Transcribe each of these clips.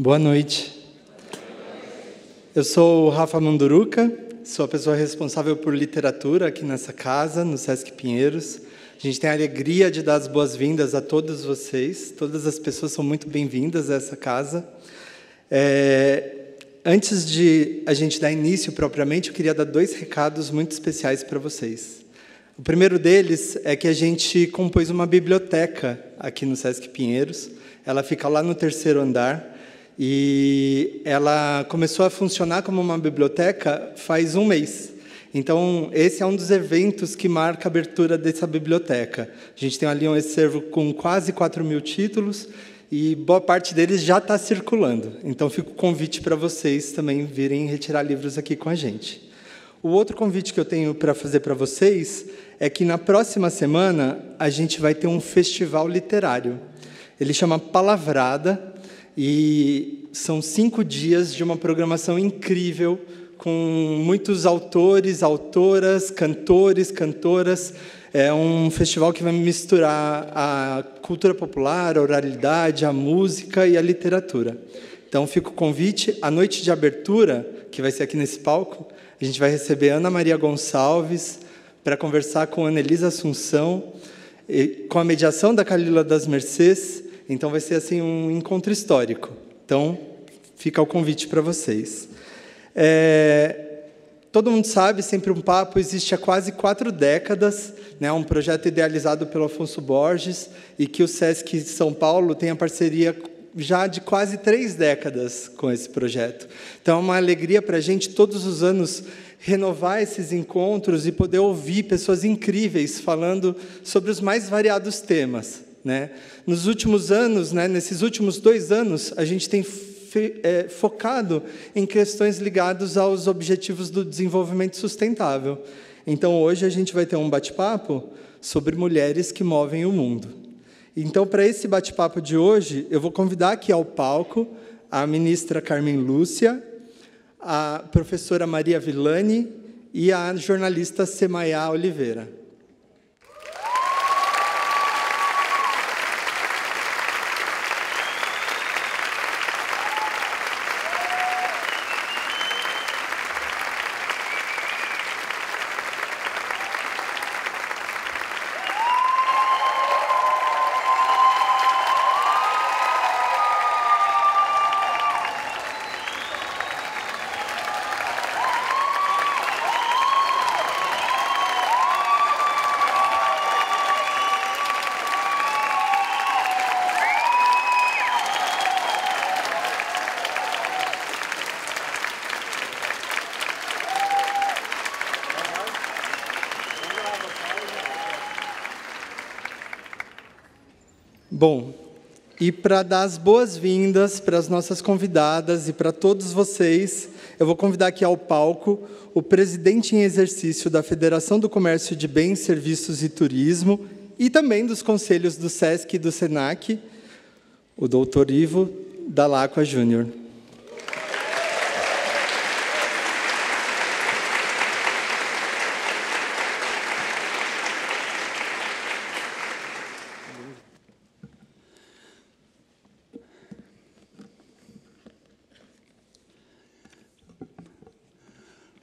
Boa noite. Eu sou o Rafa Munduruca, sou a pessoa responsável por literatura aqui nessa casa, no Sesc Pinheiros. A gente tem a alegria de dar as boas-vindas a todos vocês. Todas as pessoas são muito bem-vindas a essa casa. Antes de a gente dar início propriamente, eu queria dar 2 recados muito especiais para vocês. O primeiro deles é que a gente compôs uma biblioteca aqui no Sesc Pinheiros. Ela fica lá no 3º andar. E ela começou a funcionar como uma biblioteca faz 1 mês. Então, esse é um dos eventos que marca a abertura dessa biblioteca. A gente tem ali um acervo com quase 4.000 títulos e boa parte deles já está circulando. Então, fica o convite para vocês também virem retirar livros aqui com a gente. O outro convite que eu tenho para fazer para vocês é que, na próxima semana, a gente vai ter um festival literário. Ele chama Palavrada. E são 5 dias de uma programação incrível, com muitos autores, autoras, cantores, cantoras. É um festival que vai misturar a cultura popular, a oralidade, a música e a literatura. Então, fica o convite. A noite de abertura, que vai ser aqui nesse palco, a gente vai receber Ana Maria Gonçalves para conversar com Anelisa Assunção, com a mediação da Calila das Mercês. Então, vai ser assim, um encontro histórico. Então, fica o convite para vocês. Todo mundo sabe, Sempre um Papo existe há quase 4 décadas, né? Um projeto idealizado pelo Afonso Borges, e que o Sesc São Paulo tem a parceria já de quase 3 décadas com esse projeto. Então, é uma alegria para a gente, todos os anos, renovar esses encontros e poder ouvir pessoas incríveis falando sobre os mais variados temas. Né? Nos últimos anos, nesses últimos 2 anos, a gente tem focado em questões ligadas aos objetivos do desenvolvimento sustentável. Então, hoje, a gente vai ter um bate-papo sobre mulheres que movem o mundo. Então, para esse bate-papo de hoje, eu vou convidar aqui ao palco a ministra Carmen Lúcia, a professora Maria Villani e a jornalista Semaia Oliveira. Bom, e para dar as boas-vindas para as nossas convidadas e para todos vocês, eu vou convidar aqui ao palco o presidente em exercício da Federação do Comércio de Bens, Serviços e Turismo e também dos conselhos do Sesc e do Senac, o doutor Ivo Dall'Acqua Júnior.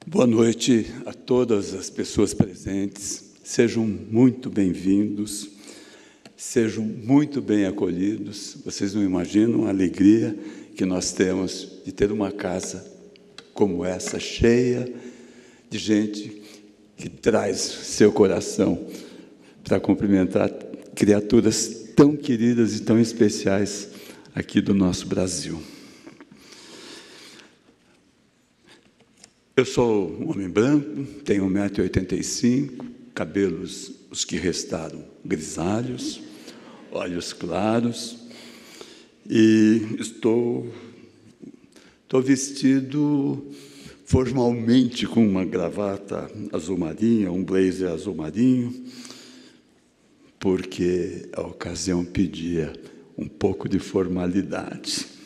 Boa noite a todas as pessoas presentes. Sejam muito bem-vindos, sejam muito bem acolhidos. Vocês não imaginam a alegria que nós temos de ter uma casa como essa, cheia de gente que traz seu coração para cumprimentar criaturas tão queridas e tão especiais aqui do nosso Brasil. Eu sou um homem branco, tenho 1,85 m, cabelos, os que restaram, grisalhos, olhos claros, e estou vestido formalmente com uma gravata azul marinho, um blazer azul marinho, porque a ocasião pedia um pouco de formalidade.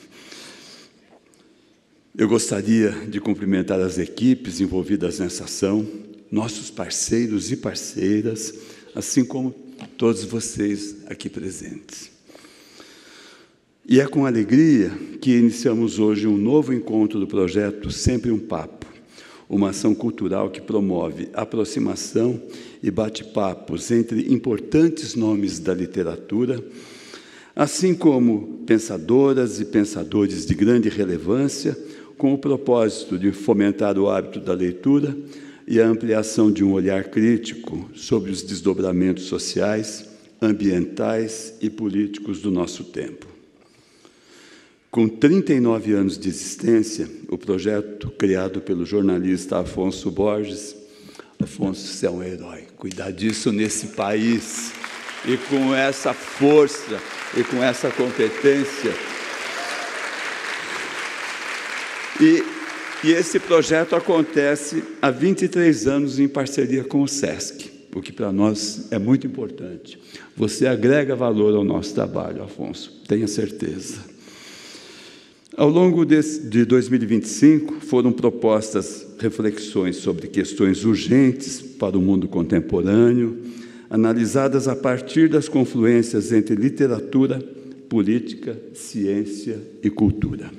Eu gostaria de cumprimentar as equipes envolvidas nessa ação, nossos parceiros e parceiras, assim como todos vocês aqui presentes. E é com alegria que iniciamos hoje um novo encontro do projeto Sempre um Papo, uma ação cultural que promove aproximação e bate-papos entre importantes nomes da literatura, assim como pensadoras e pensadores de grande relevância, com o propósito de fomentar o hábito da leitura e a ampliação de um olhar crítico sobre os desdobramentos sociais, ambientais e políticos do nosso tempo. Com 39 anos de existência, o projeto criado pelo jornalista Afonso Borges, Afonso, você é um herói, cuidar disso nesse país, e com essa força e com essa competência. E esse projeto acontece há 23 anos em parceria com o SESC, o que para nós é muito importante. Você agrega valor ao nosso trabalho, Afonso, tenha certeza. Ao longo de 2025, foram propostas reflexões sobre questões urgentes para o mundo contemporâneo, analisadas a partir das confluências entre literatura, política, ciência e cultura.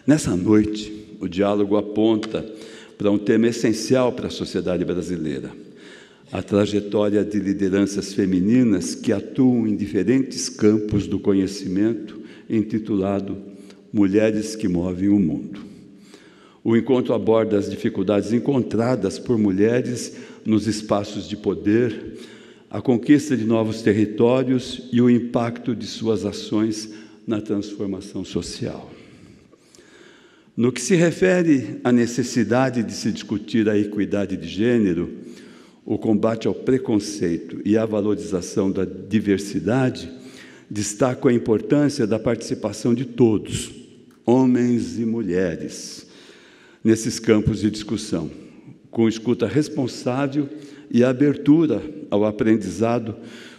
Nessa noite, o diálogo aponta para um tema essencial para a sociedade brasileira: a trajetória de lideranças femininas que atuam em diferentes campos do conhecimento, intitulado Mulheres que Movem o Mundo. O encontro aborda as dificuldades encontradas por mulheres nos espaços de poder, a conquista de novos territórios e o impacto de suas ações na transformação social. No que se refere à necessidade de se discutir a equidade de gênero, o combate ao preconceito e a valorização da diversidade, destaco a importância da participação de todos, homens e mulheres, nesses campos de discussão, com escuta responsável e abertura ao aprendizado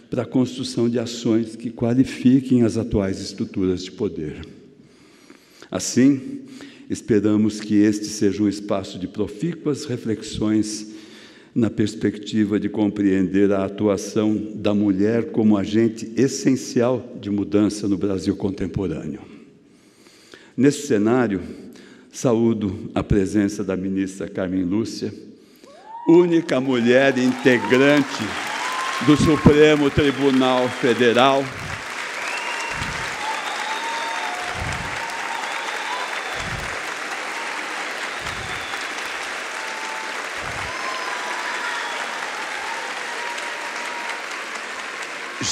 para a construção de ações que qualifiquem as atuais estruturas de poder. Assim, esperamos que este seja um espaço de profícuas reflexões na perspectiva de compreender a atuação da mulher como agente essencial de mudança no Brasil contemporâneo. Nesse cenário, saúdo a presença da ministra Carmen Lúcia, única mulher integrante do Supremo Tribunal Federal,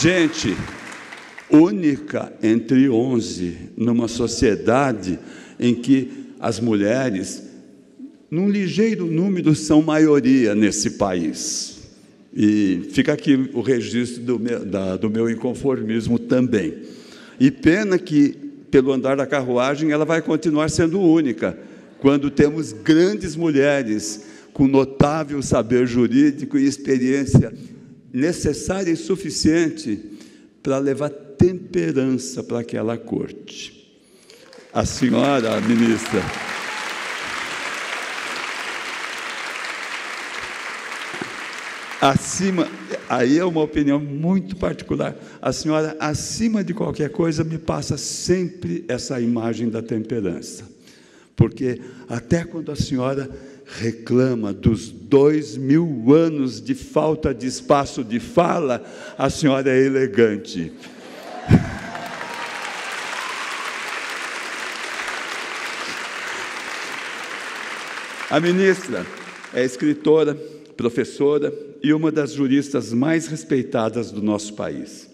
gente, única entre 11, numa sociedade em que as mulheres, num ligeiro número, são maioria nesse país. E fica aqui o registro do meu inconformismo também. E pena que, pelo andar da carruagem, ela vai continuar sendo única, quando temos grandes mulheres com notável saber jurídico e experiência necessária e suficiente para levar temperança para aquela corte. A senhora, ministra, aí é uma opinião muito particular, a senhora, acima de qualquer coisa, me passa sempre essa imagem da temperança, porque até quando a senhora reclama dos 2000 anos de falta de espaço de fala, a senhora é elegante. A ministra é escritora, professora e uma das juristas mais respeitadas do nosso país.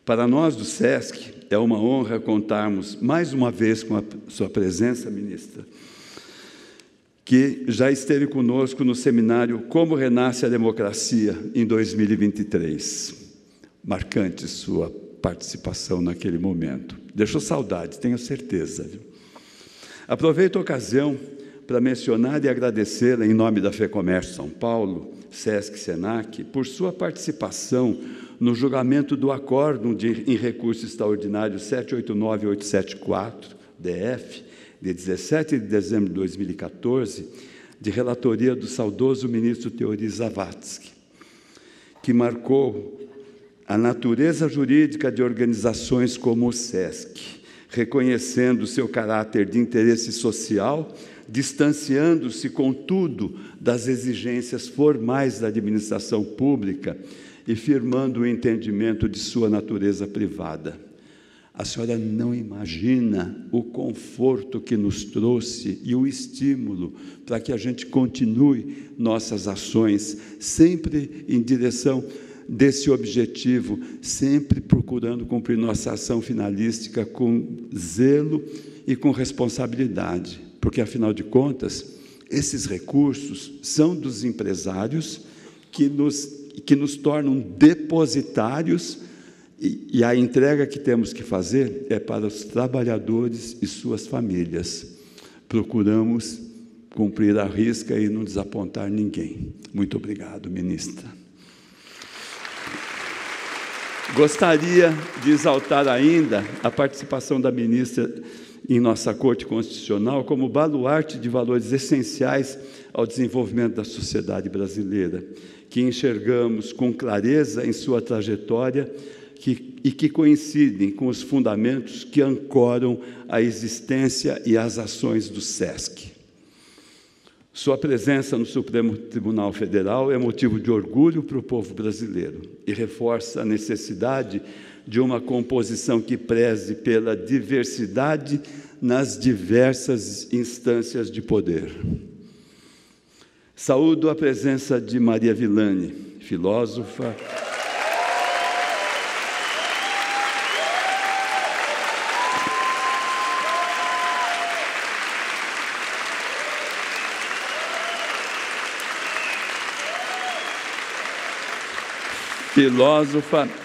Para nós do SESC, é uma honra contarmos mais uma vez com a sua presença, ministra, que já esteve conosco no seminário Como Renasce a Democracia, em 2023. Marcante sua participação naquele momento. Deixou saudade, tenho certeza. Aproveito a ocasião para mencionar e agradecê-la, em nome da FEComércio São Paulo, SESC Senac, por sua participação no julgamento do acórdão em recurso extraordinário 789874-DF, de 17 de dezembro de 2014, de relatoria do saudoso ministro Teori Zavadski, que marcou a natureza jurídica de organizações como o SESC, reconhecendo seu caráter de interesse social, distanciando-se, contudo, das exigências formais da administração pública e firmando o entendimento de sua natureza privada. A senhora não imagina o conforto que nos trouxe e o estímulo para que a gente continue nossas ações, sempre em direção desse objetivo, sempre procurando cumprir nossa ação finalística com zelo e com responsabilidade, porque, afinal de contas, esses recursos são dos empresários que nos tornam depositários, e a entrega que temos que fazer é para os trabalhadores e suas famílias. Procuramos cumprir a risca e não desapontar ninguém. Muito obrigado, ministra. Gostaria de exaltar ainda a participação da ministra em nossa Corte Constitucional como baluarte de valores essenciais ao desenvolvimento da sociedade brasileira, que enxergamos com clareza em sua trajetória e que coincidem com os fundamentos que ancoram a existência e as ações do SESC. Sua presença no Supremo Tribunal Federal é motivo de orgulho para o povo brasileiro e reforça a necessidade de uma composição que preze pela diversidade nas diversas instâncias de poder. Saúdo a presença de Maria Villani, filósofa,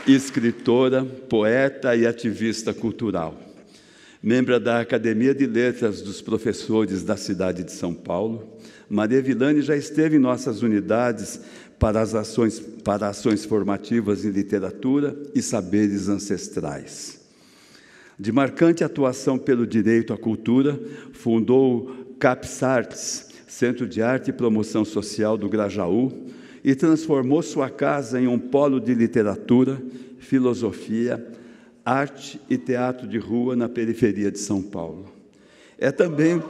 escritora, poeta e ativista cultural. Membro da Academia de Letras dos Professores da cidade de São Paulo, Maria Villani já esteve em nossas unidades para ações formativas em literatura e saberes ancestrais. De marcante atuação pelo direito à cultura, fundou o CAPSARTS, Centro de Arte e Promoção Social do Grajaú, e transformou sua casa em um polo de literatura, filosofia, arte e teatro de rua na periferia de São Paulo. É também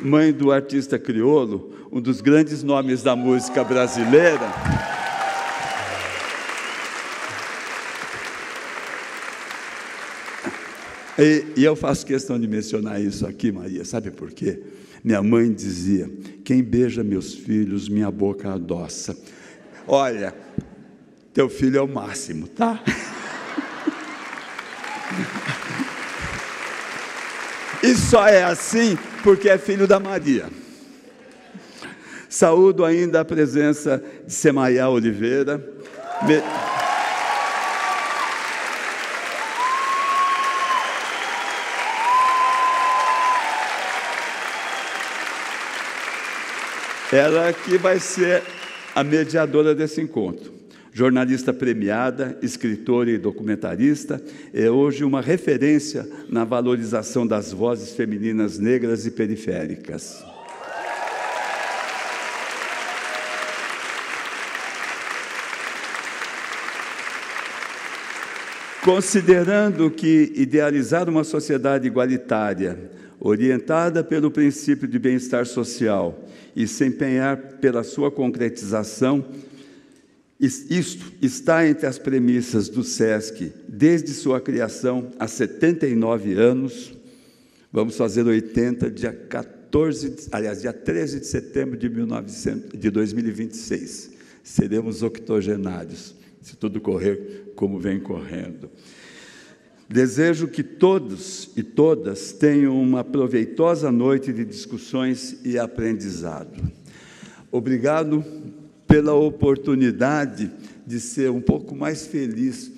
mãe do artista crioulo, um dos grandes nomes da música brasileira. E eu faço questão de mencionar isso aqui, Maria, sabe por quê? Minha mãe dizia: quem beija meus filhos, minha boca adoça. Olha, teu filho é o máximo, tá? E só é assim porque é filho da Maria. Saúdo ainda a presença de Semaia Oliveira, ela que vai ser a mediadora desse encontro. Jornalista premiada, escritora e documentarista, é hoje uma referência na valorização das vozes femininas negras e periféricas. Considerando que idealizar uma sociedade igualitária, orientada pelo princípio de bem-estar social e se empenhar pela sua concretização, isto está entre as premissas do SESC desde sua criação há 79 anos. Vamos fazer 80, dia 13 de setembro de 2026. Seremos octogenários, se tudo correr como vem correndo. Desejo que todos e todas tenham uma proveitosa noite de discussões e aprendizado. Obrigado pela oportunidade de ser um pouco mais feliz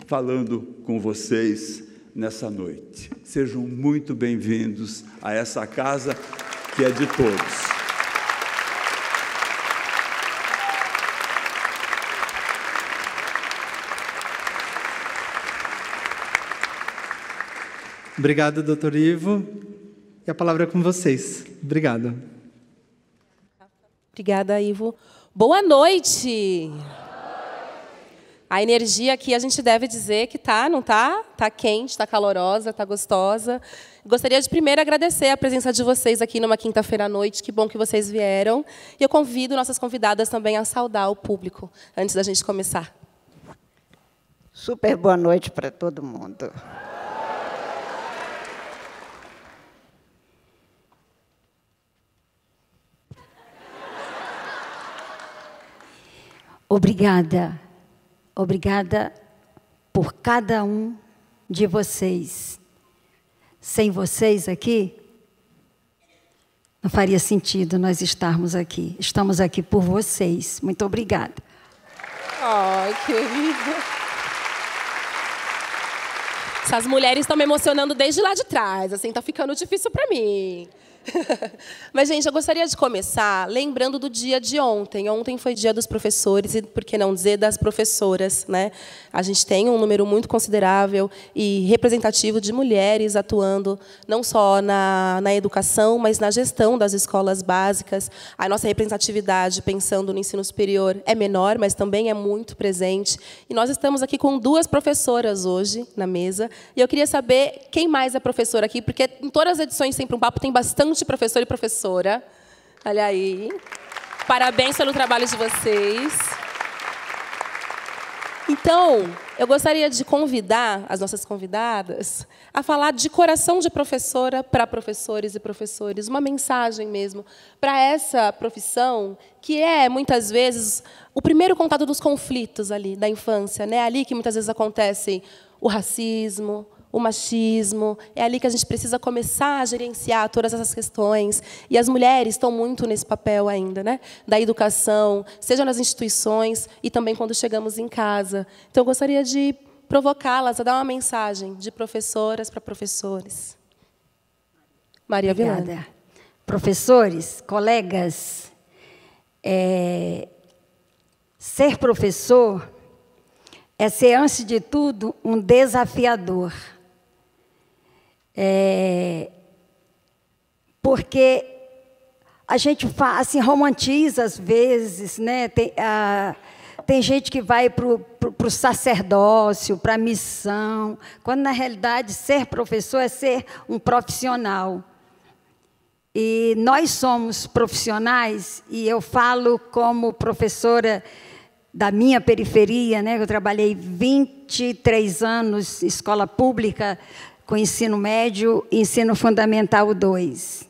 falando com vocês nessa noite. Sejam muito bem-vindos a essa casa que é de todos. Obrigado, doutor Ivo. E a palavra é com vocês. Obrigado. Obrigada, Ivo. Boa noite! A energia aqui a gente deve dizer que tá, não tá? Tá quente, tá calorosa, tá gostosa. Gostaria de primeiro agradecer a presença de vocês aqui numa quinta-feira à noite. Que bom que vocês vieram. E eu convido nossas convidadas também a saudar o público antes da gente começar. Super boa noite para todo mundo. Obrigada. Obrigada por cada um de vocês. Sem vocês aqui, não faria sentido nós estarmos aqui. Estamos aqui por vocês. Muito obrigada. Ai, querida. Essas mulheres estão me emocionando desde lá de trás. Assim, tá ficando difícil para mim. Mas, gente, eu gostaria de começar lembrando do dia de ontem. Ontem foi dia dos professores e, por que não dizer, das professoras, né? A gente tem um número muito considerável e representativo de mulheres atuando não só na educação, mas na gestão das escolas básicas. A nossa representatividade, pensando no ensino superior, é menor, mas também é muito presente. E nós estamos aqui com 2 professoras hoje na mesa. E eu queria saber quem mais é professora aqui, porque em todas as edições Sempre um Papo tem bastante professor e professora. Olha aí. Parabéns pelo trabalho de vocês. Então, eu gostaria de convidar as nossas convidadas a falar de coração de professora para professores e professores, uma mensagem mesmo para essa profissão que é, muitas vezes, o primeiro contato dos conflitos ali da infância, né? Ali que muitas vezes acontece o racismo, o machismo, é ali que a gente precisa começar a gerenciar todas essas questões. E as mulheres estão muito nesse papel ainda, né? Da educação, seja nas instituições e também quando chegamos em casa. Então, eu gostaria de provocá-las a dar uma mensagem de professoras para professores. Maria Vilani. Obrigada. Professores, colegas, ser professor é ser, antes de tudo, um desafiador. Porque a gente assim, romantiza às vezes, né? Tem gente que vai para o sacerdócio, para a missão, quando, na realidade, ser professor é ser um profissional. E nós somos profissionais, e eu falo como professora da minha periferia, né? Eu trabalhei 23 anos em escola pública, com ensino médio e ensino fundamental 2.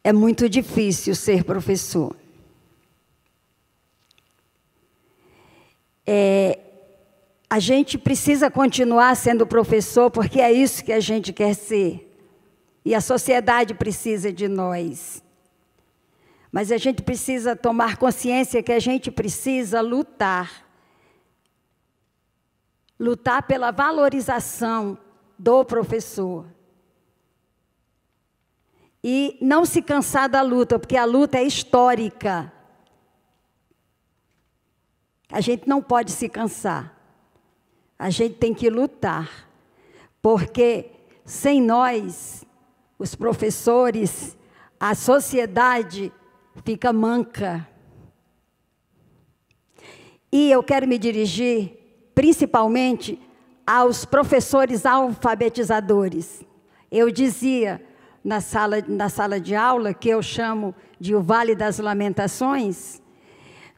É muito difícil ser professor. A gente precisa continuar sendo professor, porque é isso que a gente quer ser. E a sociedade precisa de nós. Mas a gente precisa tomar consciência que a gente precisa lutar. Lutar pela valorização do professor. E não se cansar da luta, porque a luta é histórica. A gente não pode se cansar. A gente tem que lutar. Porque sem nós, os professores, a sociedade fica manca. E eu quero me dirigir, principalmente, aos professores alfabetizadores. Eu dizia na sala de aula, que eu chamo de o Vale das Lamentações,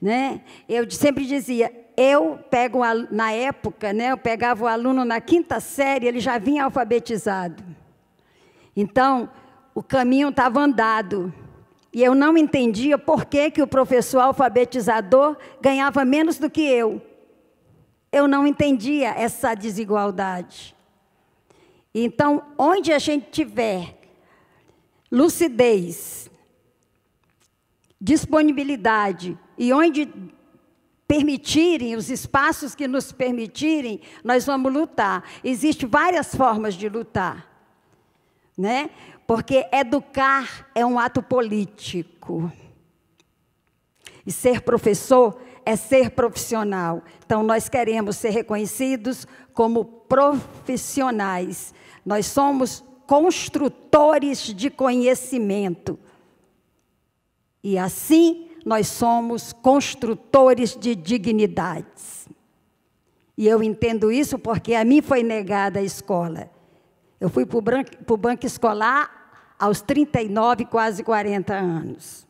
né? Eu sempre dizia, na época, né, eu pegava o aluno na 5ª série, ele já vinha alfabetizado. Então, o caminho estava andado. E eu não entendia por que o professor alfabetizador ganhava menos do que eu. Eu não entendia essa desigualdade. Então, onde a gente tiver lucidez, disponibilidade, e onde permitirem, os espaços que nos permitirem, nós vamos lutar. Existem várias formas de lutar, né? Porque educar é um ato político. E ser professor é ser profissional. Então, nós queremos ser reconhecidos como profissionais. Nós somos construtores de conhecimento. E assim, nós somos construtores de dignidades. E eu entendo isso porque a mim foi negada a escola. Eu fui para o banco escolar aos 39, quase 40 anos.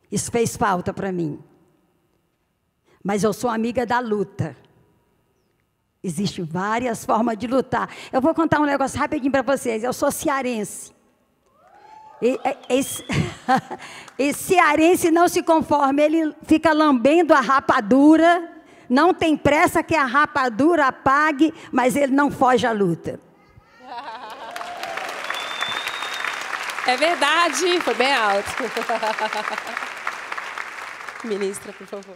Isso fez falta para mim. Mas eu sou amiga da luta. Existem várias formas de lutar. Eu vou contar um negócio rapidinho para vocês. Eu sou cearense. Esse cearense não se conforma. Ele fica lambendo a rapadura. Não tem pressa que a rapadura apague, mas ele não foge à luta. É verdade. Foi bem alto. Ministra, por favor.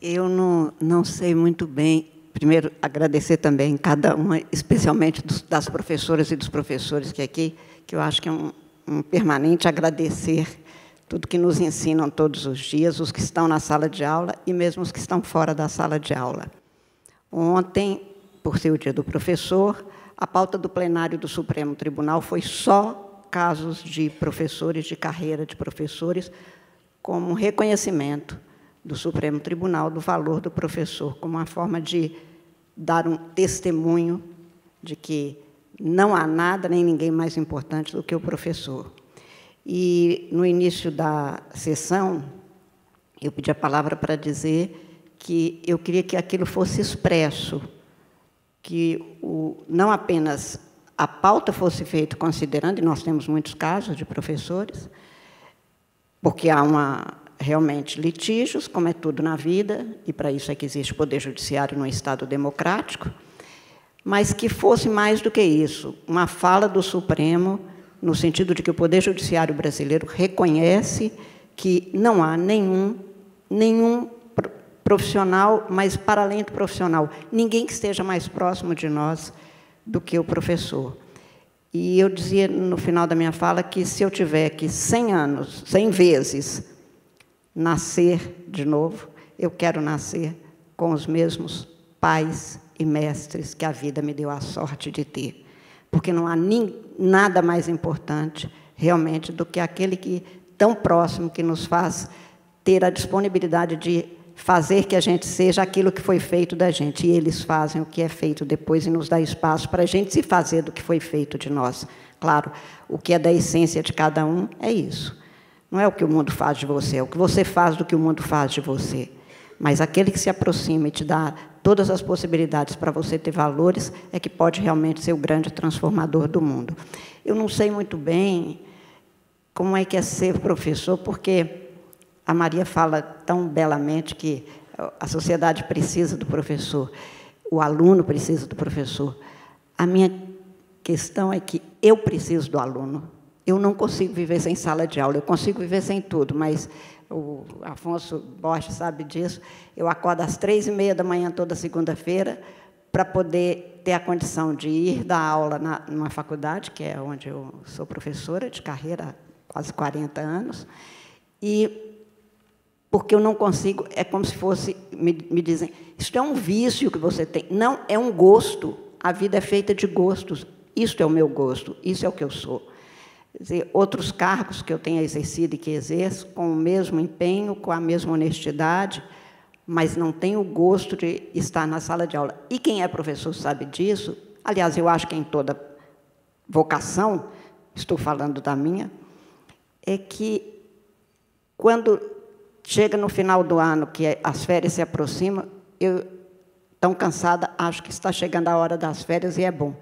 Eu não sei muito bem. Primeiro, agradecer também cada uma, especialmente das professoras e dos professores que aqui, que eu acho que é um permanente agradecer tudo que nos ensinam todos os dias, os que estão na sala de aula e mesmo os que estão fora da sala de aula. Ontem, por ser o dia do professor, a pauta do plenário do Supremo Tribunal foi só casos de professores, de carreira de professores, como um reconhecimento do Supremo Tribunal do valor do professor, como uma forma de dar um testemunho de que não há nada nem ninguém mais importante do que o professor. E, no início da sessão, eu pedi a palavra para dizer que eu queria que aquilo fosse expresso, que não apenas a pauta fosse feita considerando, e nós temos muitos casos de professores, porque há realmente litígios, como é tudo na vida, e para isso é que existe o Poder Judiciário num Estado democrático, mas que fosse mais do que isso, uma fala do Supremo, no sentido de que o Poder Judiciário brasileiro reconhece que não há nenhum profissional, mas para além do profissional, ninguém que esteja mais próximo de nós do que o professor. E eu dizia no final da minha fala que se eu tiver que 100 vezes nascer de novo, eu quero nascer com os mesmos pais e mestres que a vida me deu a sorte de ter. Porque não há nada mais importante, realmente, do que aquele que, tão próximo, que nos faz ter a disponibilidade de fazer que a gente seja aquilo que foi feito da gente. E eles fazem o que é feito depois e nos dá espaço para a gente se fazer do que foi feito de nós. Claro, o que é da essência de cada um é isso. Não é o que o mundo faz de você, é o que você faz do que o mundo faz de você. Mas aquele que se aproxima e te dá todas as possibilidades para você ter valores é que pode realmente ser o grande transformador do mundo. Eu não sei muito bem como é que é ser professor, porque a Maria fala tão belamente que a sociedade precisa do professor, o aluno precisa do professor. A minha questão é que eu preciso do aluno. Eu não consigo viver sem sala de aula, eu consigo viver sem tudo, mas o Afonso Borges sabe disso. Eu acordo às 3h30 da manhã toda segunda-feira para poder ter a condição de ir dar aula numa faculdade, que é onde eu sou professora de carreira há quase 40 anos, e porque eu não consigo, é como se fosse, me dizem, isto é um vício que você tem. Não, é um gosto. A vida é feita de gostos. Isto é o meu gosto, isso é o que eu sou. Quer dizer, outros cargos que eu tenho exercido e que exerço com o mesmo empenho, com a mesma honestidade, mas não tenho o gosto de estar na sala de aula. E quem é professor sabe disso. Aliás, eu acho que em toda vocação, estou falando da minha, é que quando chega no final do ano, que as férias se aproximam, eu, tão cansada, acho que está chegando a hora das férias e é bom.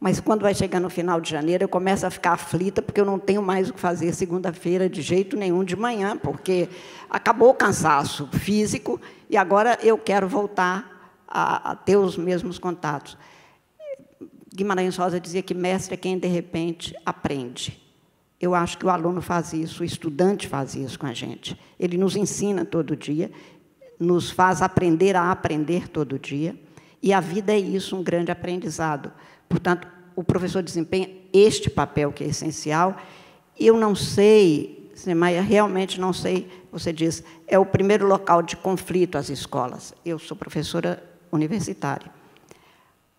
Mas, quando vai chegar no final de janeiro, eu começo a ficar aflita, porque eu não tenho mais o que fazer segunda-feira de jeito nenhum de manhã, porque acabou o cansaço físico e agora eu quero voltar a ter os mesmos contatos. Guimarães Rosa dizia que mestre é quem, de repente, aprende. Eu acho que o aluno faz isso, o estudante faz isso com a gente. Ele nos ensina todo dia, nos faz aprender a aprender todo dia, e a vida é isso, um grande aprendizado. Portanto, o professor desempenha este papel que é essencial. Eu não sei, Maia, realmente não sei, você diz, é o primeiro local de conflito as escolas. Eu sou professora universitária.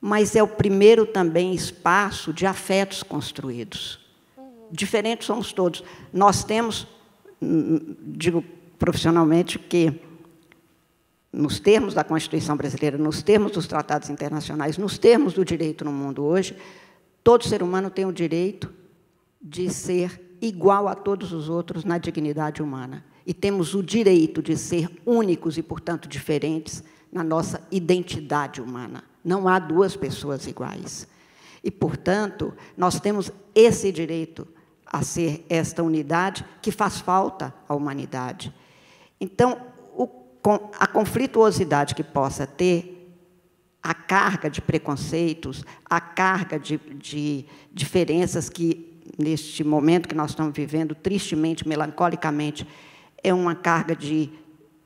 mas é o primeiro também espaço de afetos construídos. Diferentes somos todos. Nós temos, digo profissionalmente, que nos termos da Constituição brasileira, nos termos dos tratados internacionais, nos termos do direito no mundo hoje, todo ser humano tem o direito de ser igual a todos os outros na dignidade humana. E temos o direito de ser únicos e, portanto, diferentes na nossa identidade humana. Não há duas pessoas iguais. E, portanto, nós temos esse direito a ser esta unidade que faz falta à humanidade. Então, a conflituosidade que possa ter, a carga de preconceitos, a carga de diferenças que, neste momento que nós estamos vivendo, tristemente, melancolicamente, é uma carga de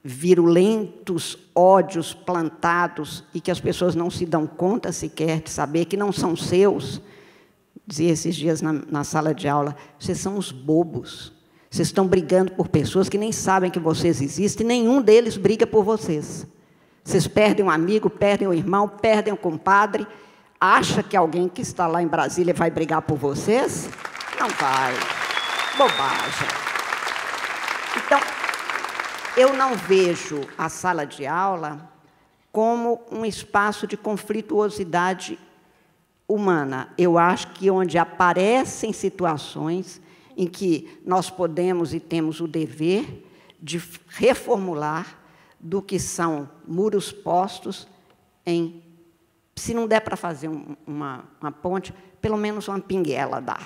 virulentos ódios plantados e que as pessoas não se dão conta sequer de saber que não são seus. Dizia esses dias na sala de aula, vocês são os bobos. Vocês estão brigando por pessoas que nem sabem que vocês existem, e nenhum deles briga por vocês. Vocês perdem um amigo, perdem um irmão, perdem um compadre. Acha que alguém que está lá em Brasília vai brigar por vocês? Não vai. Bobagem. Então, eu não vejo a sala de aula como um espaço de conflituosidade humana. Eu acho que onde aparecem situações em que nós podemos e temos o dever de reformular do que são muros postos em, se não der para fazer uma ponte, pelo menos uma pinguela dá.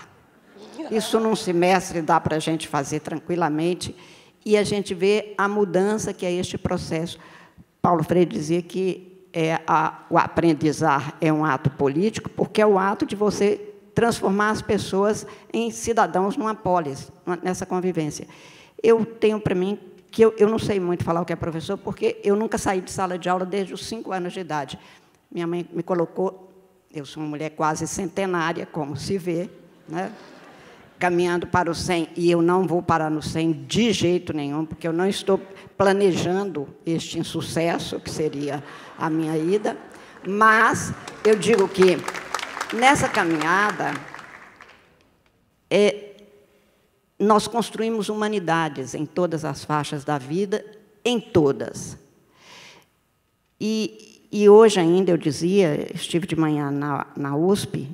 Isso num semestre dá para a gente fazer tranquilamente, e a gente vê a mudança que é este processo. Paulo Freire dizia que o aprendizar é um ato político, porque é o ato de você transformar as pessoas em cidadãos numa polis, nessa convivência. Eu tenho para mim que eu não sei muito falar o que é professor, porque eu nunca saí de sala de aula desde os 5 anos de idade. Minha mãe me colocou, eu sou uma mulher quase centenária, como se vê, né? Caminhando para o 100, e eu não vou parar no 100 de jeito nenhum, porque eu não estou planejando este insucesso, que seria a minha ida, mas eu digo que, nessa caminhada, nós construímos humanidades em todas as faixas da vida, em todas. E hoje ainda, eu dizia, estive de manhã na USP,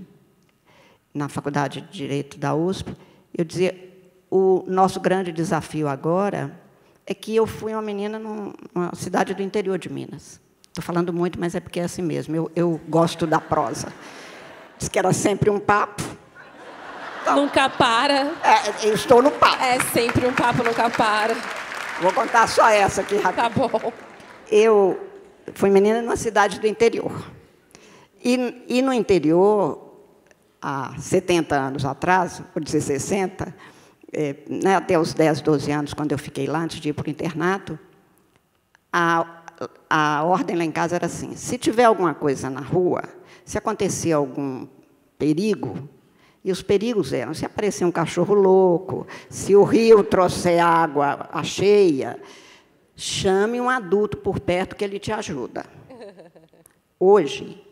na Faculdade de Direito da USP, eu dizia, o nosso grande desafio agora é que eu fui uma menina numa cidade do interior de Minas. Estou falando muito, mas é porque é assim mesmo, eu gosto da prosa. Diz que era sempre um papo. Então, nunca para. Eu estou no papo. É sempre um papo, nunca para. Vou contar só essa aqui rapidinho. Tá bom. Eu fui menina numa cidade do interior. E no interior, há 70 anos atrás, vou dizer 60, né, até os 10, 12 anos, quando eu fiquei lá, antes de ir para o internato, a ordem lá em casa era assim, se tiver alguma coisa na rua, se acontecer algum perigo, e os perigos eram, se aparecer um cachorro louco, se o rio trouxer água à cheia, chame um adulto por perto que ele te ajuda. Hoje,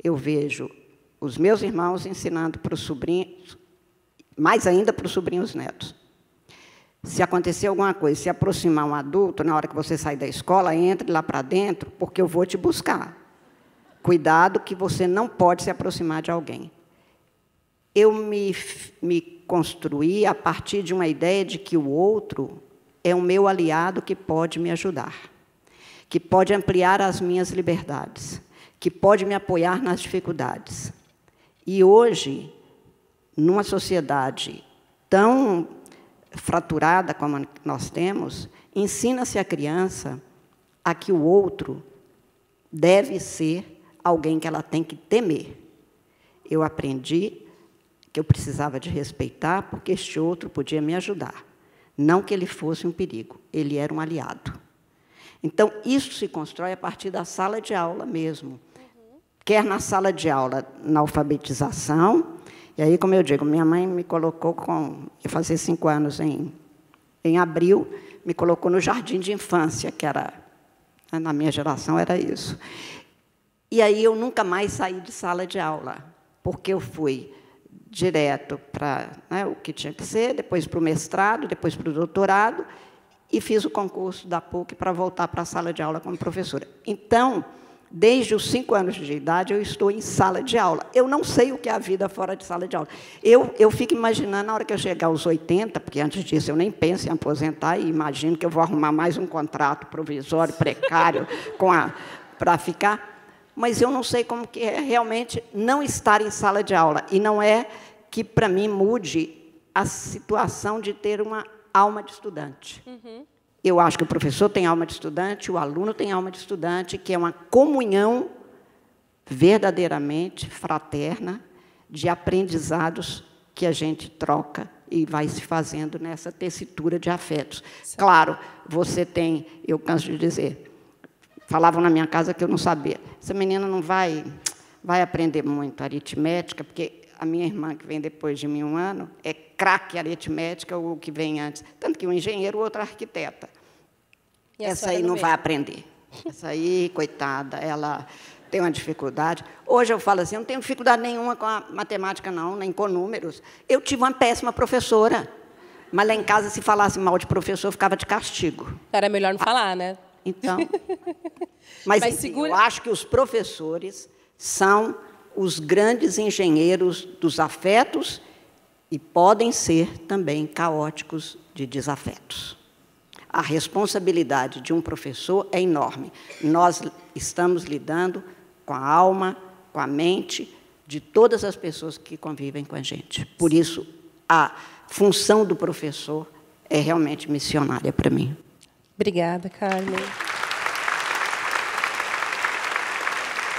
eu vejo os meus irmãos ensinando para os sobrinhos, mais ainda para os sobrinhos netos. Se acontecer alguma coisa, se aproximar um adulto, na hora que você sair da escola, entre lá para dentro, porque eu vou te buscar. Cuidado que você não pode se aproximar de alguém. Eu me construí a partir de uma ideia de que o outro é o meu aliado que pode me ajudar, que pode ampliar as minhas liberdades, que pode me apoiar nas dificuldades. E hoje, numa sociedade tão fraturada como nós temos, ensina-se à criança a que o outro deve ser alguém que ela tem que temer. Eu aprendi que eu precisava de respeitar, porque este outro podia me ajudar. Não que ele fosse um perigo, ele era um aliado. Então, isso se constrói a partir da sala de aula mesmo. Quer na sala de aula, na alfabetização, e aí, como eu digo, minha mãe me colocou eu fazia 5 anos em abril, me colocou no jardim de infância, que era, na minha geração, era isso. E aí eu nunca mais saí de sala de aula, porque eu fui direto para, né, o que tinha que ser, depois para o mestrado, depois para o doutorado, e fiz o concurso da PUC para voltar para a sala de aula como professora. Então, desde os 5 anos de idade, eu estou em sala de aula. Eu não sei o que é a vida fora de sala de aula. Eu fico imaginando, na hora que eu chegar aos 80, porque antes disso eu nem penso em aposentar, e imagino que eu vou arrumar mais um contrato provisório, precário, para ficar... Mas eu não sei como que é realmente não estar em sala de aula. E não é que, para mim, mude a situação de ter uma alma de estudante. Uhum. Eu acho que o professor tem alma de estudante, o aluno tem alma de estudante, que é uma comunhão verdadeiramente fraterna de aprendizados que a gente troca e vai se fazendo nessa tessitura de afetos. Sim. Claro, você tem, eu canso de dizer... Falavam na minha casa que eu não sabia. Essa menina não vai aprender muito aritmética, porque a minha irmã, que vem depois de mim 1 ano, é craque aritmética, o que vem antes. Tanto que um engenheiro, o outro arquiteta. Essa aí não vai aprender. Essa aí, coitada, ela tem uma dificuldade. Hoje eu falo assim, eu não tenho dificuldade nenhuma com a matemática, não, nem com números. Eu tive uma péssima professora. Mas lá em casa, se falasse mal de professor, eu ficava de castigo. Era melhor não falar, né? Então, mas enfim, eu acho que os professores são os grandes engenheiros dos afetos e podem ser também caóticos de desafetos. A responsabilidade de um professor é enorme. Nós estamos lidando com a alma, com a mente de todas as pessoas que convivem com a gente. Por isso, a função do professor é realmente missionária para mim. Obrigada, Carmen.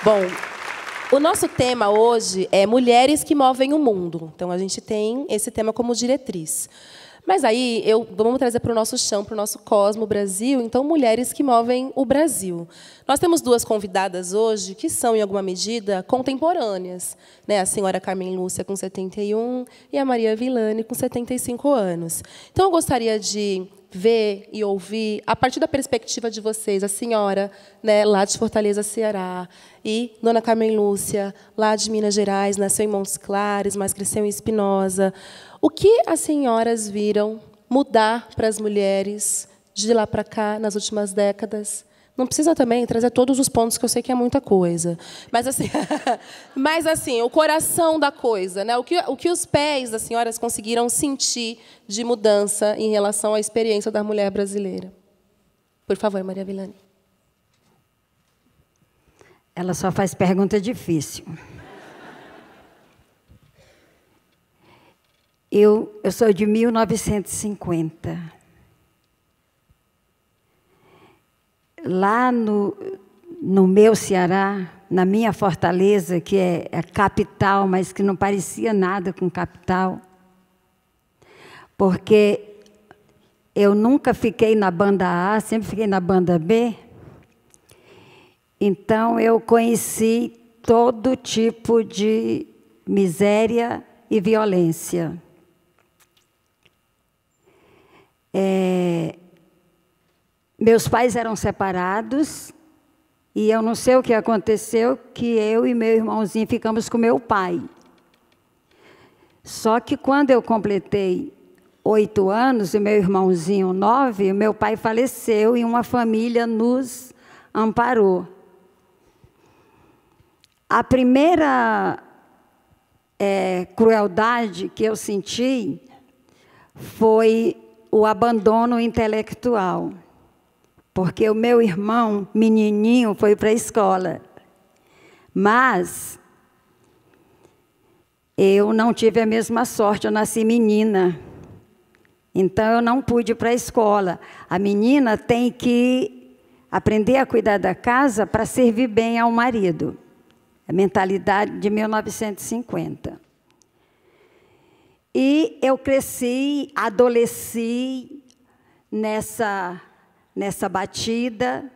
Bom, o nosso tema hoje é Mulheres que Movem o Mundo. Então, a gente tem esse tema como diretriz. Mas aí, vamos trazer para o nosso chão, para o nosso cosmo, Brasil, então, mulheres que movem o Brasil. Nós temos 2 convidadas hoje que são, em alguma medida, contemporâneas, né? A senhora Carmen Lúcia, com 71, e a Maria Villani, com 75 anos. Então, eu gostaria de ver e ouvir, a partir da perspectiva de vocês, a senhora, né, lá de Fortaleza, Ceará, e dona Carmen Lúcia, lá de Minas Gerais, nasceu em Montes Claros, mas cresceu em Espinosa. O que as senhoras viram mudar para as mulheres de lá para cá, nas últimas décadas? Não precisa também trazer todos os pontos, que eu sei que é muita coisa. Mas, assim, o coração da coisa, né? O que os pés das senhoras conseguiram sentir de mudança em relação à experiência da mulher brasileira? Por favor, Maria Villani. Ela só faz pergunta difícil. Eu sou de 1950. Lá no meu Ceará, na minha Fortaleza, que é a capital, mas que não parecia nada com capital, porque eu nunca fiquei na banda A, sempre fiquei na banda B. Então, eu conheci todo tipo de miséria e violência. Meus pais eram separados, e eu não sei o que aconteceu, que eu e meu irmãozinho ficamos com meu pai. Só que quando eu completei 8 anos, e meu irmãozinho 9, meu pai faleceu e uma família nos amparou. A primeira crueldade que eu senti foi o abandono intelectual. Porque o meu irmão, menininho, foi para a escola. Mas eu não tive a mesma sorte, eu nasci menina. Então, eu não pude ir para a escola. A menina tem que aprender a cuidar da casa para servir bem ao marido. A mentalidade de 1950. E eu cresci, adolesci nessa batida.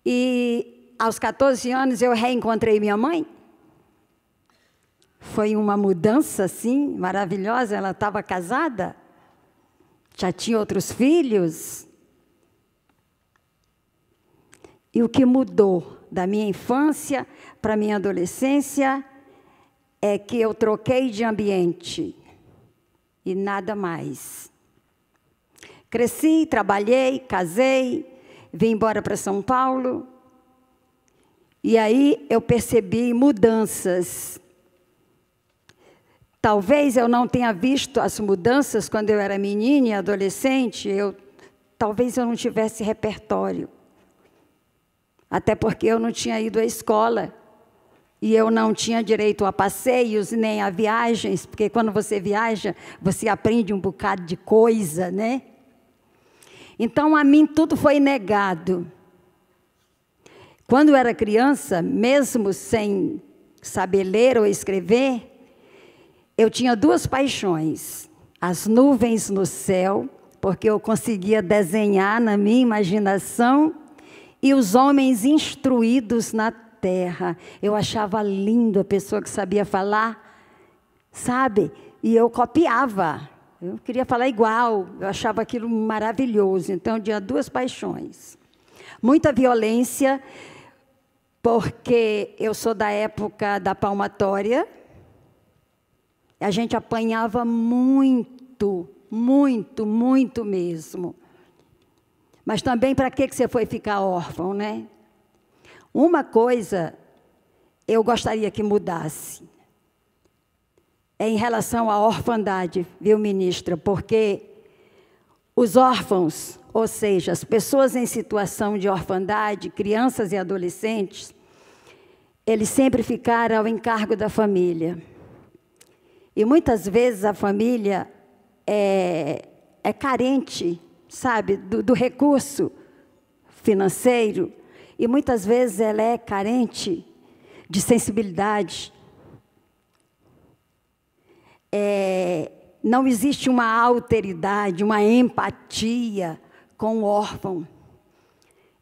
E, aos 14 anos, eu reencontrei minha mãe. Foi uma mudança, assim, maravilhosa. Ela estava casada, já tinha outros filhos. E o que mudou da minha infância para a minha adolescência é que eu troquei de ambiente e nada mais. Cresci, trabalhei, casei, vim embora para São Paulo. E aí eu percebi mudanças. Talvez eu não tenha visto as mudanças quando eu era menina e adolescente, talvez eu não tivesse repertório. Até porque eu não tinha ido à escola. E eu não tinha direito a passeios, nem a viagens, porque quando você viaja, você aprende um bocado de coisa, né? Então, a mim tudo foi negado. Quando eu era criança, mesmo sem saber ler ou escrever, eu tinha duas paixões. As nuvens no céu, porque eu conseguia desenhar na minha imaginação, e os homens instruídos na terra. Eu achava lindo a pessoa que sabia falar, sabe? E eu copiava. Eu queria falar igual. Eu achava aquilo maravilhoso. Então, eu tinha duas paixões. Muita violência, porque eu sou da época da palmatória. A gente apanhava muito, muito, muito mesmo. Mas também, para que você foi ficar órfão, né? Uma coisa eu gostaria que mudasse. É em relação à orfandade, viu, ministra? Porque os órfãos, ou seja, as pessoas em situação de orfandade, crianças e adolescentes, eles sempre ficaram ao encargo da família. E muitas vezes a família é carente, sabe, do recurso financeiro. E muitas vezes ela é carente de sensibilidade. Não existe uma alteridade, uma empatia com o órfão.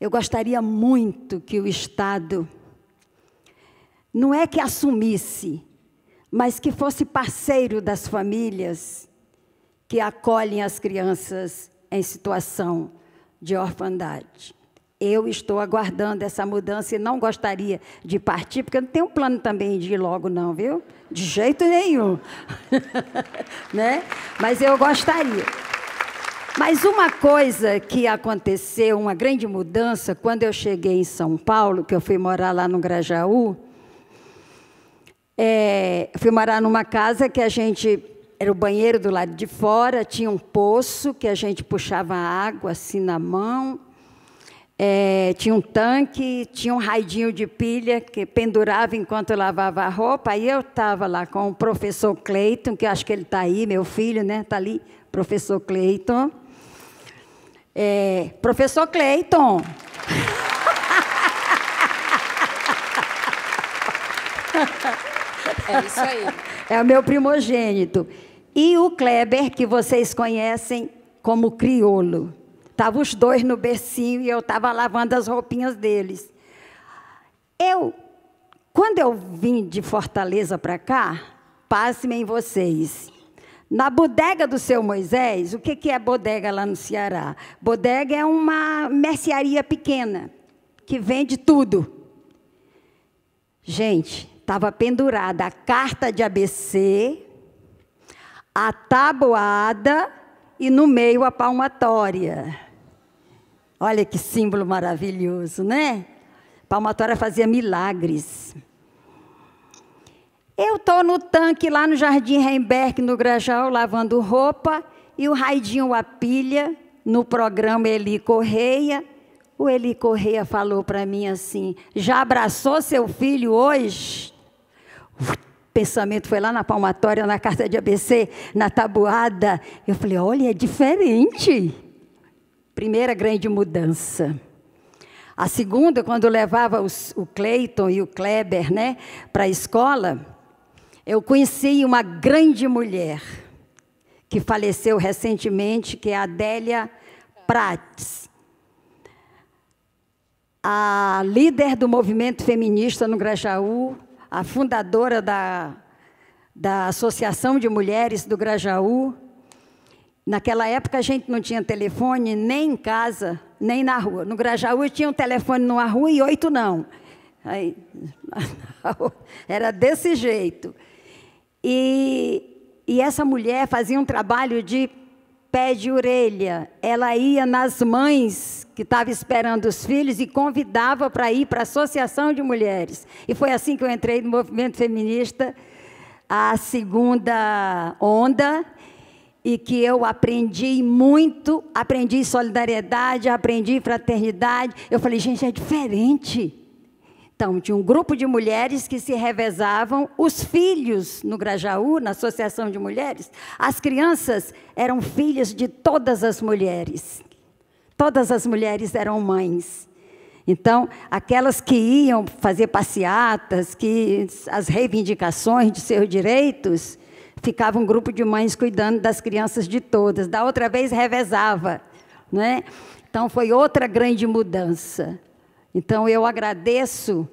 Eu gostaria muito que o Estado, não é que assumisse, mas que fosse parceiro das famílias que acolhem as crianças em situação de orfandade. Eu estou aguardando essa mudança e não gostaria de partir, porque eu não tenho plano também de ir logo não, viu? De jeito nenhum. Né? Mas eu gostaria. Mas uma coisa que aconteceu, uma grande mudança, quando eu cheguei em São Paulo, que eu fui morar lá no Grajaú, fui morar numa casa que era o banheiro do lado de fora, tinha um poço que a gente puxava água assim na mão, tinha um tanque, tinha um raidinho de pilha que pendurava enquanto eu lavava a roupa. Aí eu estava lá com o professor Cleiton, que eu acho que ele está aí, meu filho, né? Está ali, professor Cleiton. Professor Cleiton! É isso aí. É o meu primogênito. E o Kleber, que vocês conhecem como crioulo. Estavam os dois no bercinho e eu estava lavando as roupinhas deles. Quando eu vim de Fortaleza para cá, passem vocês. Na bodega do seu Moisés, o que é bodega lá no Ceará? Bodega é uma mercearia pequena, que vende tudo. Gente, estava pendurada a carta de ABC, a tabuada e no meio a palmatória. Olha que símbolo maravilhoso, né? Palmatória fazia milagres. Eu estou no tanque lá no Jardim Remberg, no Grajaú, lavando roupa, e o raidinho a pilha, no programa Eli Correia. O Eli Correia falou para mim assim: já abraçou seu filho hoje? O pensamento foi lá na palmatória, na carta de ABC, na tabuada. Eu falei, olha, é diferente. Primeira grande mudança. A segunda, quando eu levava o Cleiton e o Kleber, né, para a escola, eu conheci uma grande mulher que faleceu recentemente, que é a Adélia Prates, a líder do movimento feminista no Grajaú, a fundadora da Associação de Mulheres do Grajaú. Naquela época a gente não tinha telefone nem em casa, nem na rua. No Grajaú tinha um telefone numa rua e 8 não. Aí, era desse jeito. E essa mulher fazia um trabalho de pé de orelha. Ela ia nas mães que estavam esperando os filhos e convidava para ir para a Associação de Mulheres. E foi assim que eu entrei no movimento feminista, a segunda onda, e que eu aprendi muito, aprendi solidariedade, aprendi fraternidade. Eu falei, gente, é diferente. Então, tinha um grupo de mulheres que se revezavam, os filhos no Grajaú, na Associação de Mulheres, as crianças eram filhas de todas as mulheres. Todas as mulheres eram mães. Então, aquelas que iam fazer passeatas, as reivindicações de seus direitos, ficava um grupo de mães cuidando das crianças de todas. Da outra vez, revezava, não é? Então, foi outra grande mudança. Então, eu agradeço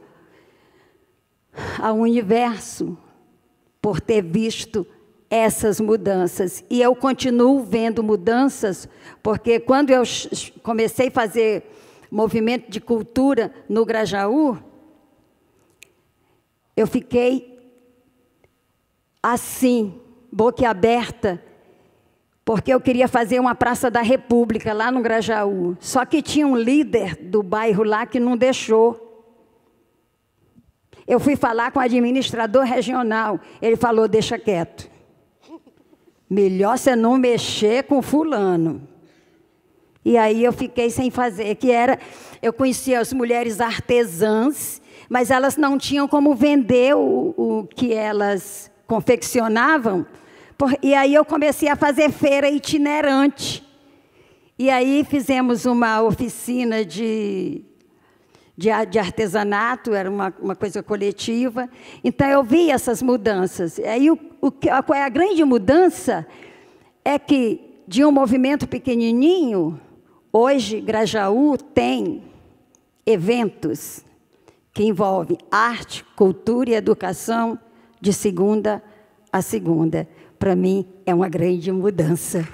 ao universo por ter visto essas mudanças. E eu continuo vendo mudanças, porque quando eu comecei a fazer movimento de cultura no Grajaú, eu fiquei assim, boquiaberta, porque eu queria fazer uma Praça da República lá no Grajaú. Só que tinha um líder do bairro lá que não deixou. Eu fui falar com o administrador regional. Ele falou, deixa quieto. Melhor você não mexer com fulano. E aí eu fiquei sem fazer, eu conhecia as mulheres artesãs, mas elas não tinham como vender o que elas confeccionavam. E aí eu comecei a fazer feira itinerante. E aí fizemos uma oficina de artesanato, era uma coisa coletiva. Então eu vi essas mudanças. Aí a grande mudança é que de um movimento pequenininho, hoje Grajaú tem eventos que envolvem arte, cultura e educação de segunda a segunda. Para mim, é uma grande mudança.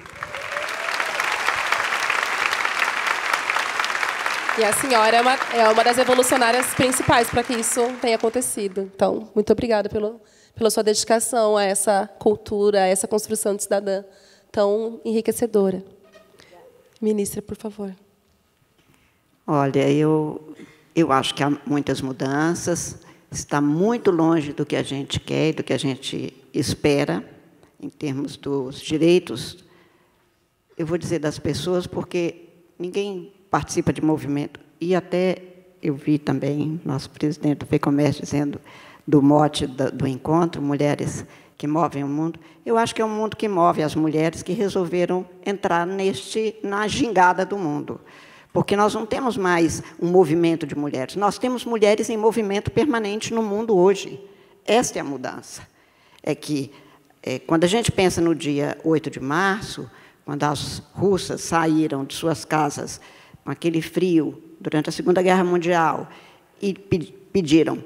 E a senhora é uma das revolucionárias principais para que isso tenha acontecido. Então, muito obrigada pela sua dedicação a essa cultura, a essa construção de cidadã tão enriquecedora. Ministra, por favor. Olha, eu acho que há muitas mudanças, está muito longe do que a gente quer e do que a gente espera, em termos dos direitos, eu vou dizer das pessoas, porque ninguém participa de movimento. E até eu vi também nosso presidente do FEComércio dizendo do mote do encontro, Mulheres que Movem o Mundo. Eu acho que é um mundo que move as mulheres que resolveram entrar na gingada do mundo. Porque nós não temos mais um movimento de mulheres, nós temos mulheres em movimento permanente no mundo hoje. Esta é a mudança. É que, quando a gente pensa no dia 8 de março, quando as russas saíram de suas casas com aquele frio durante a Segunda Guerra Mundial e pediram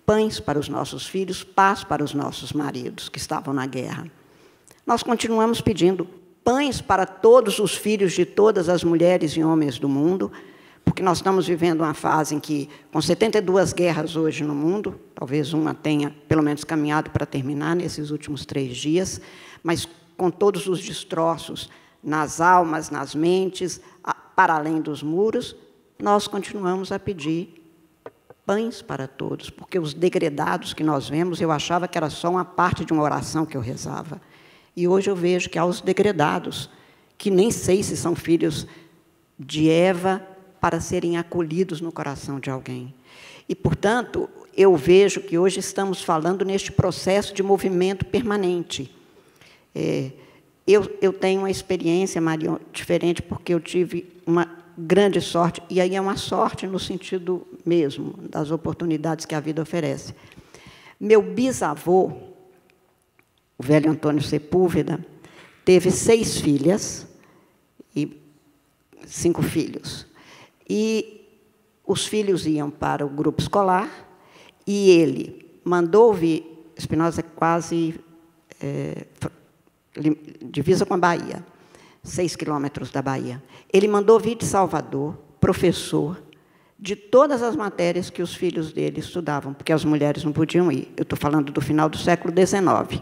pães para os nossos filhos, paz para os nossos maridos que estavam na guerra. Nós continuamos pedindo pães para todos os filhos de todas as mulheres e homens do mundo, porque nós estamos vivendo uma fase em que, com 72 guerras hoje no mundo, talvez uma tenha, pelo menos, caminhado para terminar nesses últimos 3 dias, mas com todos os destroços nas almas, nas mentes, para além dos muros, nós continuamos a pedir pães para todos, porque os degredados que nós vemos, eu achava que era só uma parte de uma oração que eu rezava. E hoje eu vejo que há os degredados, que nem sei se são filhos de Eva, para serem acolhidos no coração de alguém. E, portanto, eu vejo que hoje estamos falando neste processo de movimento permanente. Eu tenho uma experiência, Marion, diferente, porque eu tive uma grande sorte, e aí é uma sorte no sentido mesmo das oportunidades que a vida oferece. Meu bisavô, o velho Antônio Sepúlveda, teve 6 filhas e 5 filhos. E os filhos iam para o grupo escolar, e ele mandou vir, Espinosa é quase divisa com a Bahia, 6 quilômetros da Bahia. Ele mandou vir de Salvador professor de todas as matérias que os filhos dele estudavam, porque as mulheres não podiam ir. Eu estou falando do final do século XIX.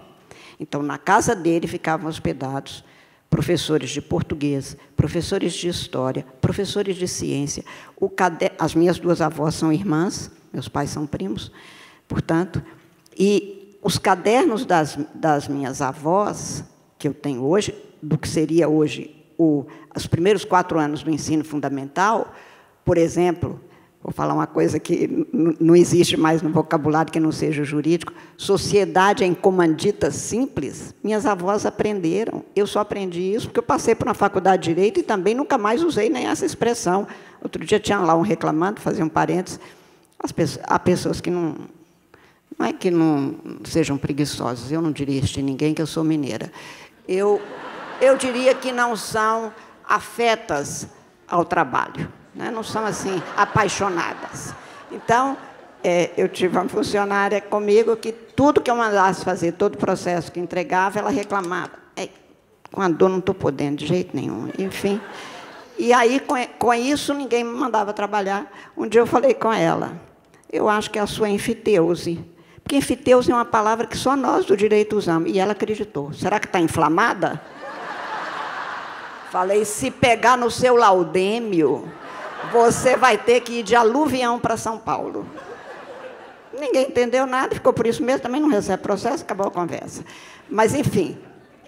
Então, na casa dele ficavam hospedados professores de português, professores de história, professores de ciência. As minhas duas avós são irmãs, meus pais são primos, portanto, e os cadernos das minhas avós, que eu tenho hoje, do que seria hoje os primeiros 4 anos do ensino fundamental, por exemplo, vou falar uma coisa que não existe mais no vocabulário que não seja jurídico, sociedade em comanditas simples, minhas avós aprenderam. Eu só aprendi isso porque eu passei por uma faculdade de Direito e também nunca mais usei nem essa expressão. Outro dia tinha lá um reclamando, fazia um parênteses, há pessoas que não é que não sejam preguiçosas, eu não diria isso de ninguém, que eu sou mineira. Eu diria que não são afetas ao trabalho. Não são, assim, apaixonadas. Então, eu tive uma funcionária comigo que tudo que eu mandasse fazer, todo processo que entregava, ela reclamava. Com a dor não estou podendo de jeito nenhum. Enfim. E aí, com isso, ninguém me mandava trabalhar. Um dia eu falei com ela, eu acho que é a sua enfiteuse. Porque enfiteuse é uma palavra que só nós do direito usamos. E ela acreditou. Será que está inflamada? Falei, se pegar no seu laudêmio, você vai ter que ir de aluvião para São Paulo. Ninguém entendeu nada, ficou por isso mesmo, também não recebe processo, acabou a conversa. Mas, enfim,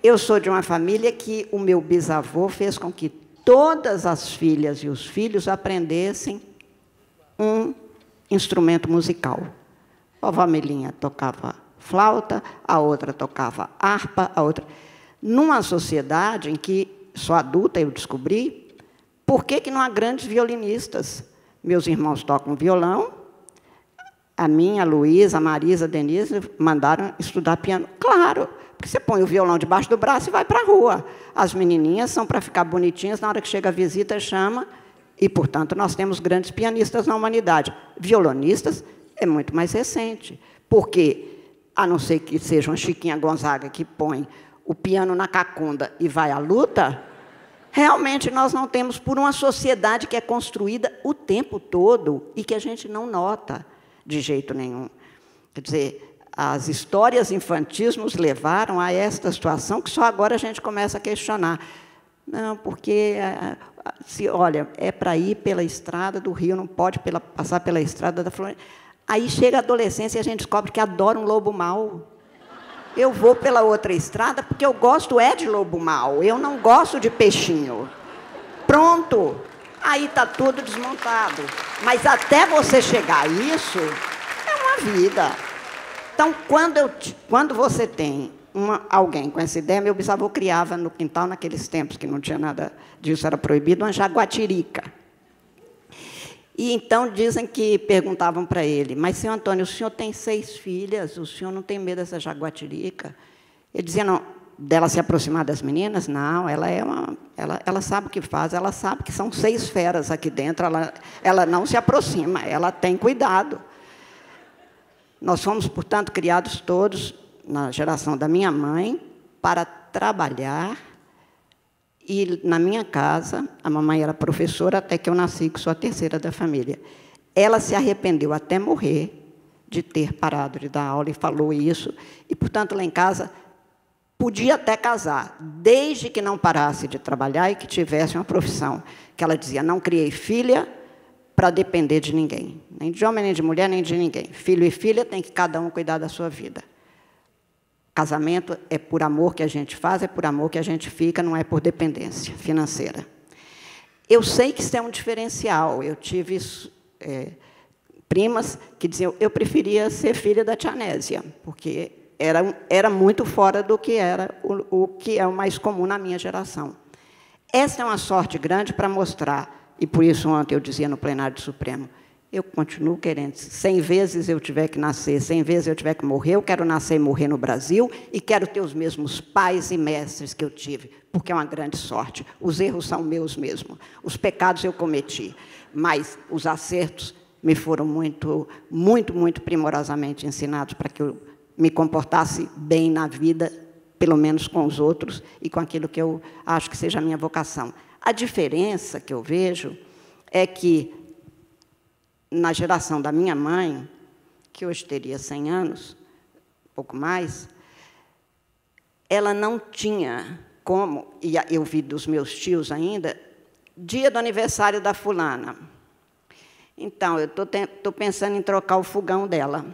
eu sou de uma família que o meu bisavô fez com que todas as filhas e os filhos aprendessem um instrumento musical. A vovó Melinha tocava flauta, a outra tocava harpa, a outra... Numa sociedade em que, só adulta, eu descobri, por que não há grandes violinistas? Meus irmãos tocam violão, a minha, a Luísa, a Marisa, a Denise, mandaram estudar piano. Claro, porque você põe o violão debaixo do braço e vai para a rua. As menininhas são para ficar bonitinhas, na hora que chega a visita, chama, e, portanto, nós temos grandes pianistas na humanidade. Violonistas é muito mais recente, porque, a não ser que seja uma Chiquinha Gonzaga que põe o piano na cacunda e vai à luta, realmente nós não temos, por uma sociedade que é construída o tempo todo e que a gente não nota de jeito nenhum. Quer dizer, as histórias infantis nos levaram a esta situação que só agora a gente começa a questionar. Não, porque, olha, é para ir pela estrada do Rio, não pode passar pela estrada da Floresta. Aí chega a adolescência e a gente descobre que adora um lobo mau. Eu vou pela outra estrada porque eu gosto de lobo mau, eu não gosto de peixinho. Pronto, aí está tudo desmontado. Mas até você chegar a isso, é uma vida. Então, quando você tem alguém com essa ideia, meu bisavô criava no quintal, naqueles tempos que não tinha nada disso, era proibido, uma jaguatirica. E então dizem que perguntavam para ele, mas, senhor Antônio, o senhor tem 6 filhas, o senhor não tem medo dessa jaguatirica? Ele dizia, não, dela se aproximar das meninas? Não, ela sabe o que faz, ela sabe que são 6 feras aqui dentro, ela não se aproxima, ela tem cuidado. Nós fomos, portanto, criados todos, na geração da minha mãe, para trabalhar. E, na minha casa, a mamãe era professora até que eu nasci, que sou a terceira da família. Ela se arrependeu até morrer de ter parado de dar aula e falou isso. E, portanto, lá em casa, podia até casar, desde que não parasse de trabalhar e que tivesse uma profissão. Que ela dizia, não criei filha para depender de ninguém. Nem de homem, nem de mulher, nem de ninguém. Filho e filha tem que cada um cuidar da sua vida. Casamento é por amor que a gente faz, é por amor que a gente fica, não é por dependência financeira. Eu sei que isso é um diferencial. Eu tive primas que diziam eu preferia ser filha da tia Nésia, porque era muito fora do que era o que é o mais comum na minha geração. Essa é uma sorte grande para mostrar, e por isso ontem eu dizia no plenário do Supremo, eu continuo querendo, 100 vezes eu tiver que nascer, 100 vezes eu tiver que morrer, eu quero nascer e morrer no Brasil e quero ter os mesmos pais e mestres que eu tive, porque é uma grande sorte. Os erros são meus mesmo, os pecados eu cometi, mas os acertos me foram muito, muito, muito primorosamente ensinados para que eu me comportasse bem na vida, pelo menos com os outros e com aquilo que eu acho que seja a minha vocação. A diferença que eu vejo é que, na geração da minha mãe, que hoje teria 100 anos, pouco mais, ela não tinha como, e eu vi dos meus tios ainda, dia do aniversário da fulana. Então, eu estou pensando em trocar o fogão dela,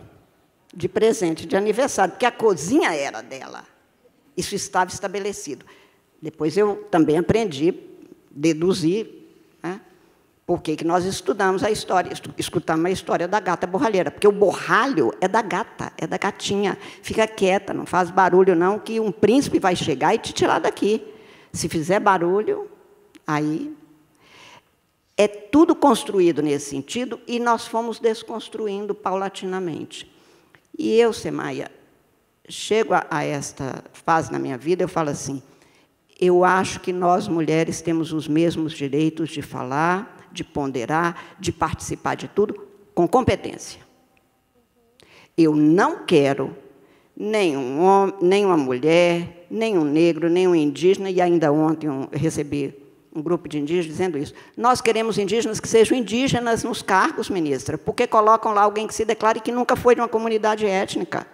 de presente, de aniversário, porque a cozinha era dela. Isso estava estabelecido. Depois eu também aprendi, deduzir, né, por que nós estudamos a história, escutamos a história da gata borralheira, porque o borralho é da gata, é da gatinha. Fica quieta, não faz barulho, não, que um príncipe vai chegar e te tirar daqui. Se fizer barulho, aí... É tudo construído nesse sentido, e nós fomos desconstruindo paulatinamente. E eu, Semaia, chego a esta fase na minha vida, eu falo assim, eu acho que nós, mulheres, temos os mesmos direitos de falar, de ponderar, de participar de tudo, com competência. Eu não quero nem um homem, nem uma mulher, nem um negro, nem um indígena, e ainda ontem eu recebi um grupo de indígenas dizendo isso. Nós queremos indígenas que sejam indígenas nos cargos, ministra, porque colocam lá alguém que se declare que nunca foi de uma comunidade étnica.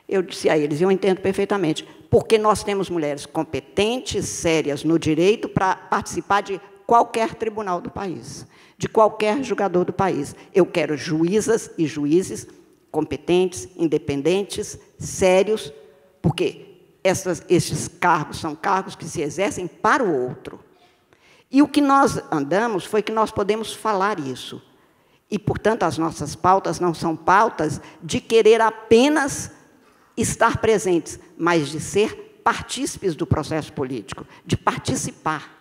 Eu disse a eles, eu entendo perfeitamente, porque nós temos mulheres competentes, sérias no direito para participar de qualquer tribunal do país, de qualquer julgador do país. Eu quero juízas e juízes competentes, independentes, sérios, porque esses cargos são cargos que se exercem para o outro. E o que nós andamos foi que nós podemos falar isso. E, portanto, as nossas pautas não são pautas de querer apenas estar presentes, mas de ser partícipes do processo político, de participar,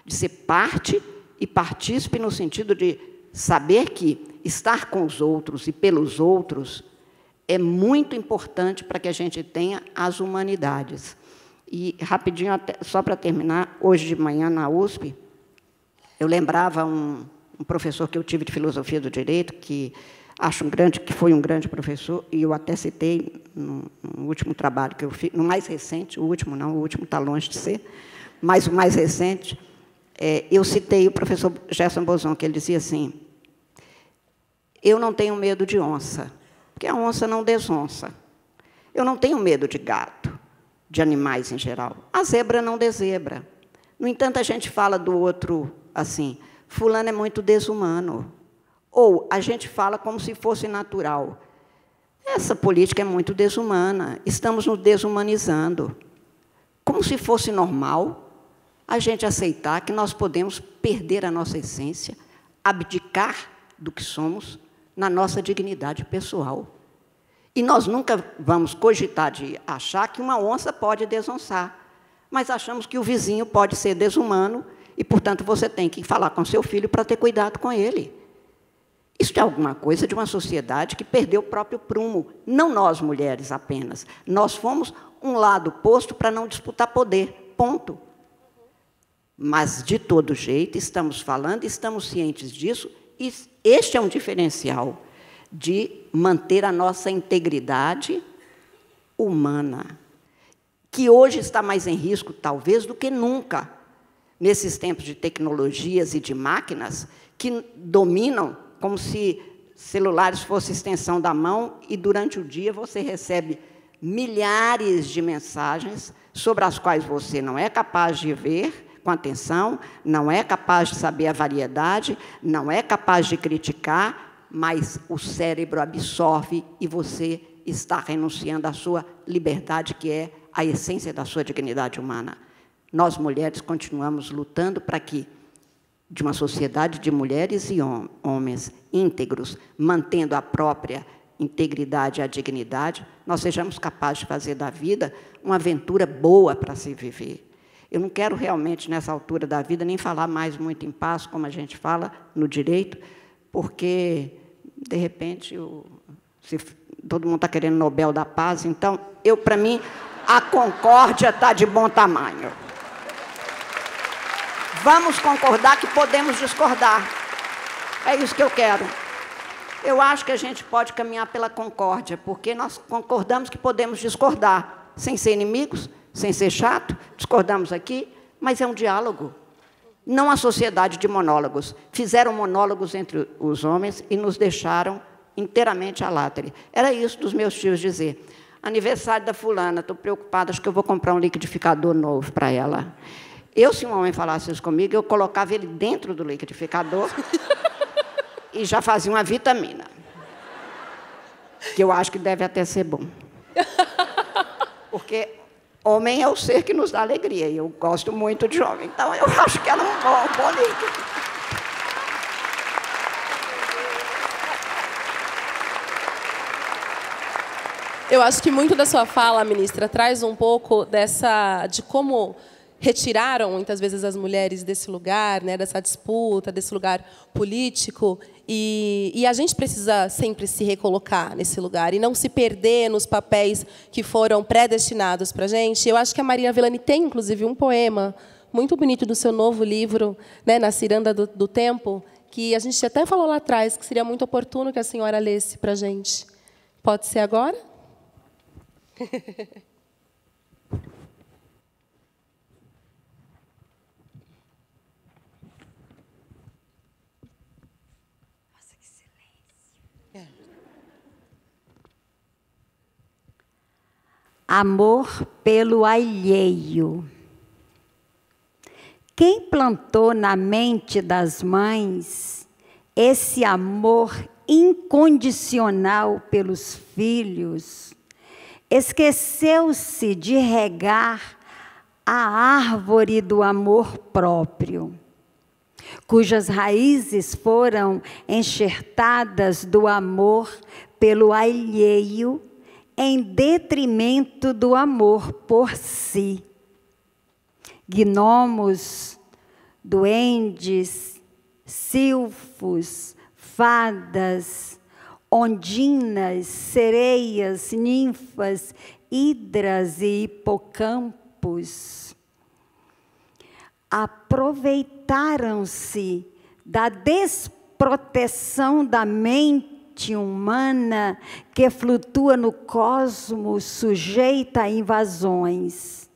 de ser parte e partícipe no sentido de saber que estar com os outros e pelos outros é muito importante para que a gente tenha as humanidades. E, rapidinho, só para terminar, hoje de manhã, na USP, eu lembrava um professor que eu tive de filosofia do direito, que acho que foi um grande professor, e eu até citei no último trabalho que eu fiz, no mais recente, o último não, o último está longe de ser, mas o mais recente, eu citei o professor Gerson Bozon, que ele dizia assim, eu não tenho medo de onça, porque a onça não desonça. Eu não tenho medo de gato, de animais em geral. A zebra não deszebra. No entanto, a gente fala do outro assim, fulano é muito desumano. Ou a gente fala como se fosse natural. Essa política é muito desumana, estamos nos desumanizando. Como se fosse normal a gente aceitar que nós podemos perder a nossa essência, abdicar do que somos na nossa dignidade pessoal. E nós nunca vamos cogitar de achar que uma onça pode desonçar, mas achamos que o vizinho pode ser desumano e, portanto, você tem que falar com seu filho para ter cuidado com ele. Isso é alguma coisa de uma sociedade que perdeu o próprio prumo. Não nós, mulheres, apenas. Nós fomos um lado posto para não disputar poder, ponto. Mas, de todo jeito, estamos falando, estamos cientes disso, e este é um diferencial de manter a nossa integridade humana, que hoje está mais em risco, talvez, do que nunca, nesses tempos de tecnologias e de máquinas que dominam como se celulares fossem extensão da mão e, durante o dia, você recebe milhares de mensagens sobre as quais você não é capaz de ver com atenção, não é capaz de saber a variedade, não é capaz de criticar, mas o cérebro absorve e você está renunciando à sua liberdade, que é a essência da sua dignidade humana. Nós, mulheres, continuamos lutando para que, de uma sociedade de mulheres e homens íntegros, mantendo a própria integridade e a dignidade, nós sejamos capazes de fazer da vida uma aventura boa para se viver. Eu não quero realmente, nessa altura da vida, nem falar mais muito em paz, como a gente fala no direito, porque, de repente, se todo mundo está querendo Nobel da Paz, então, para mim, a concórdia está de bom tamanho. Vamos concordar que podemos discordar. É isso que eu quero. Eu acho que a gente pode caminhar pela concórdia, porque nós concordamos que podemos discordar, sem ser inimigos, sem ser chato, discordamos aqui, mas é um diálogo. não a sociedade de monólogos. Fizeram monólogos entre os homens e nos deixaram inteiramente à látria. Era isso dos meus tios dizer. Aniversário da fulana, estou preocupada, acho que eu vou comprar um liquidificador novo para ela. Se um homem falasse isso comigo, eu colocava ele dentro do liquidificador e já fazia uma vitamina. Que eu acho que deve até ser bom. Porque homem é o ser que nos dá alegria, e eu gosto muito de homem. Então, eu acho que era um bom líquido. Eu acho que muito da sua fala, ministra, traz um pouco de como retiraram, muitas vezes, as mulheres desse lugar, né, dessa disputa, desse lugar político. E a gente precisa sempre se recolocar nesse lugar e não se perder nos papéis que foram predestinados para a gente. Eu acho que a Maria Villani tem, inclusive, um poema muito bonito do seu novo livro, né, Na Ciranda do Tempo, que a gente até falou lá atrás que seria muito oportuno que a senhora lesse para a gente. Pode ser agora? Nossa, que silêncio. Amor pelo alheio. Quem plantou na mente das mães esse amor incondicional pelos filhos, esqueceu-se de regar a árvore do amor próprio, cujas raízes foram enxertadas do amor pelo alheio, em detrimento do amor por si. Gnomos, duendes, silfos, fadas, ondinas, sereias, ninfas, hidras e hipocampos aproveitaram-se da desproteção da mente humana que flutua no cosmos sujeita a invasões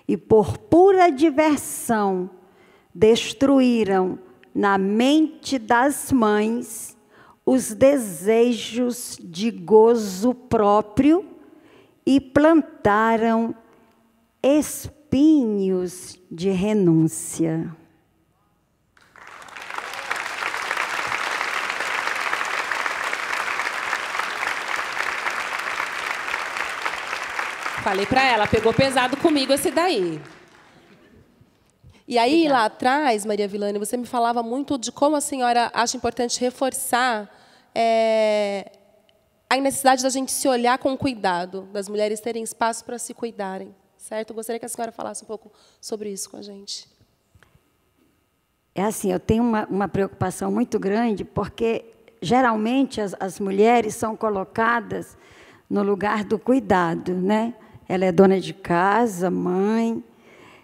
e, por pura diversão, destruíram na mente das mães os desejos de gozo próprio e plantaram espinhos de renúncia. Falei para ela, pegou pesado comigo esse daí. E aí, lá atrás, Maria Villani, você me falava muito de como a senhora acha importante reforçar a necessidade da gente se olhar com cuidado, das mulheres terem espaço para se cuidarem, certo? Eu gostaria que a senhora falasse um pouco sobre isso com a gente. É assim, eu tenho uma preocupação muito grande, porque, geralmente, as mulheres são colocadas no lugar do cuidado, né? Ela é dona de casa, mãe,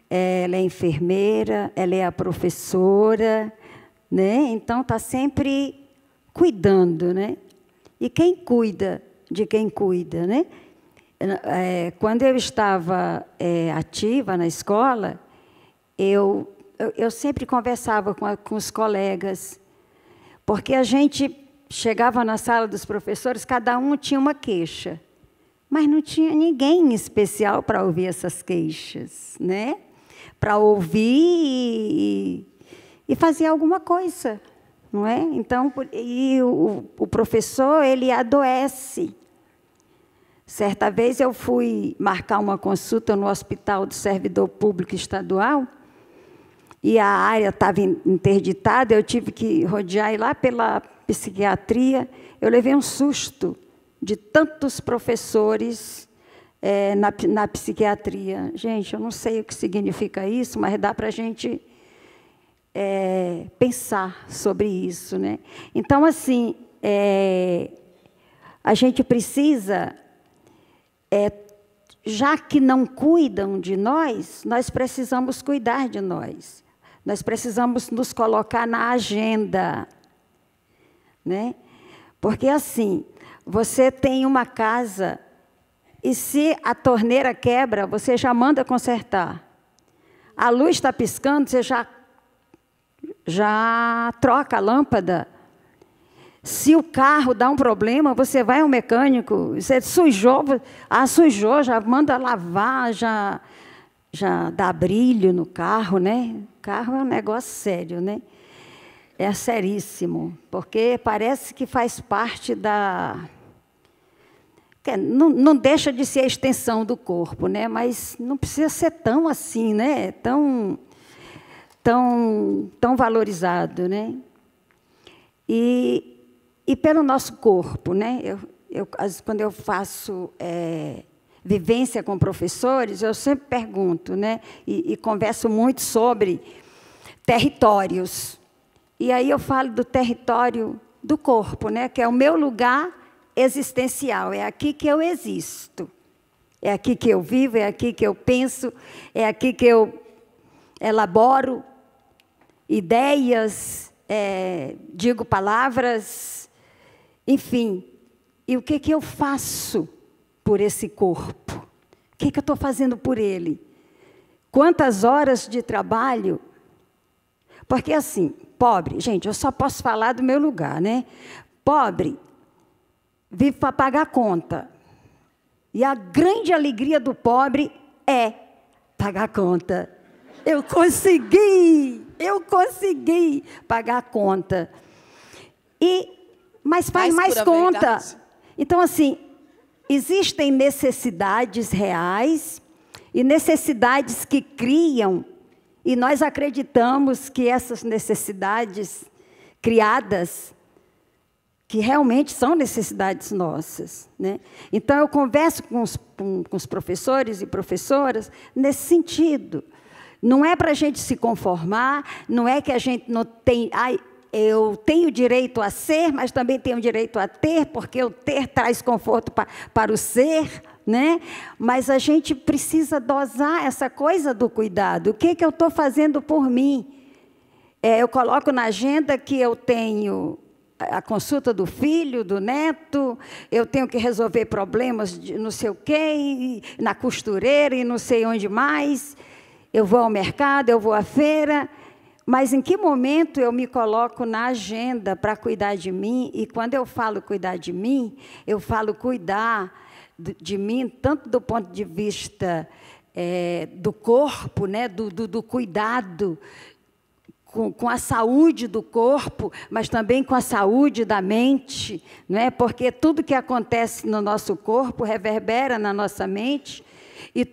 ela é enfermeira, ela é a professora, né? Então, está sempre cuidando, né? E quem cuida de quem cuida, né? Quando eu estava ativa na escola, eu sempre conversava com os colegas, porque a gente chegava na sala dos professores, cada um tinha uma queixa, mas não tinha ninguém especial para ouvir essas queixas, né? Para ouvir e fazer alguma coisa, não é? Então, o professor, ele adoece. Certa vez eu fui marcar uma consulta no Hospital do Servidor Público Estadual e a área estava interditada, eu tive que rodear ir lá pela psiquiatria. Eu levei um susto de tantos professores na psiquiatria. Gente, eu não sei o que significa isso, mas dá para a gente pensar sobre isso, né? Então, assim, a gente precisa, já que não cuidam de nós, nós precisamos cuidar de nós. Nós precisamos nos colocar na agenda, né? Porque, assim, você tem uma casa e, se a torneira quebra, você já manda consertar. A luz está piscando, você já já troca a lâmpada. Se o carro dá um problema, você vai ao mecânico, você sujou, sujou, já manda lavar, já dá brilho no carro, né? O carro é um negócio sério, né? É seríssimo, porque parece que faz parte da... Não deixa de ser a extensão do corpo, né? Mas não precisa ser tão assim, né? Tão valorizado, né? E pelo nosso corpo, né? Quando eu faço vivência com professores, eu sempre pergunto, né? E converso muito sobre territórios. E aí eu falo do território do corpo, né? Que é o meu lugar existencial, é aqui que eu existo. É aqui que eu vivo, é aqui que eu penso, é aqui que eu elaboro ideias, digo palavras, enfim. E o que eu faço por esse corpo? O que eu estou fazendo por ele? Quantas horas de trabalho? Porque assim, pobre, gente, eu só posso falar do meu lugar, né? Pobre vive para pagar a conta. E a grande alegria do pobre é pagar a conta. Eu consegui pagar a conta. Mas faz mais conta. Verdade. Então, assim, existem necessidades reais e necessidades que criam, e nós acreditamos que essas necessidades criadas, que realmente são necessidades nossas, né? Então, eu converso com os professores e professoras nesse sentido. Não é para a gente se conformar, não é que a gente não tem... eu tenho direito a ser, mas também tenho direito a ter, porque o ter traz conforto para o ser, né? Mas a gente precisa dosar essa coisa do cuidado. O que eu estou fazendo por mim? Eu coloco na agenda que eu tenho a consulta do filho, do neto, eu tenho que resolver problemas de não sei o quê, na costureira e não sei onde mais. Eu vou ao mercado, eu vou à feira, mas em que momento eu me coloco na agenda para cuidar de mim? E quando eu falo cuidar de mim, eu falo cuidar de mim, tanto do ponto de vista do corpo, né, do cuidado, com a saúde do corpo, mas também com a saúde da mente, não é? Porque tudo que acontece no nosso corpo reverbera na nossa mente, e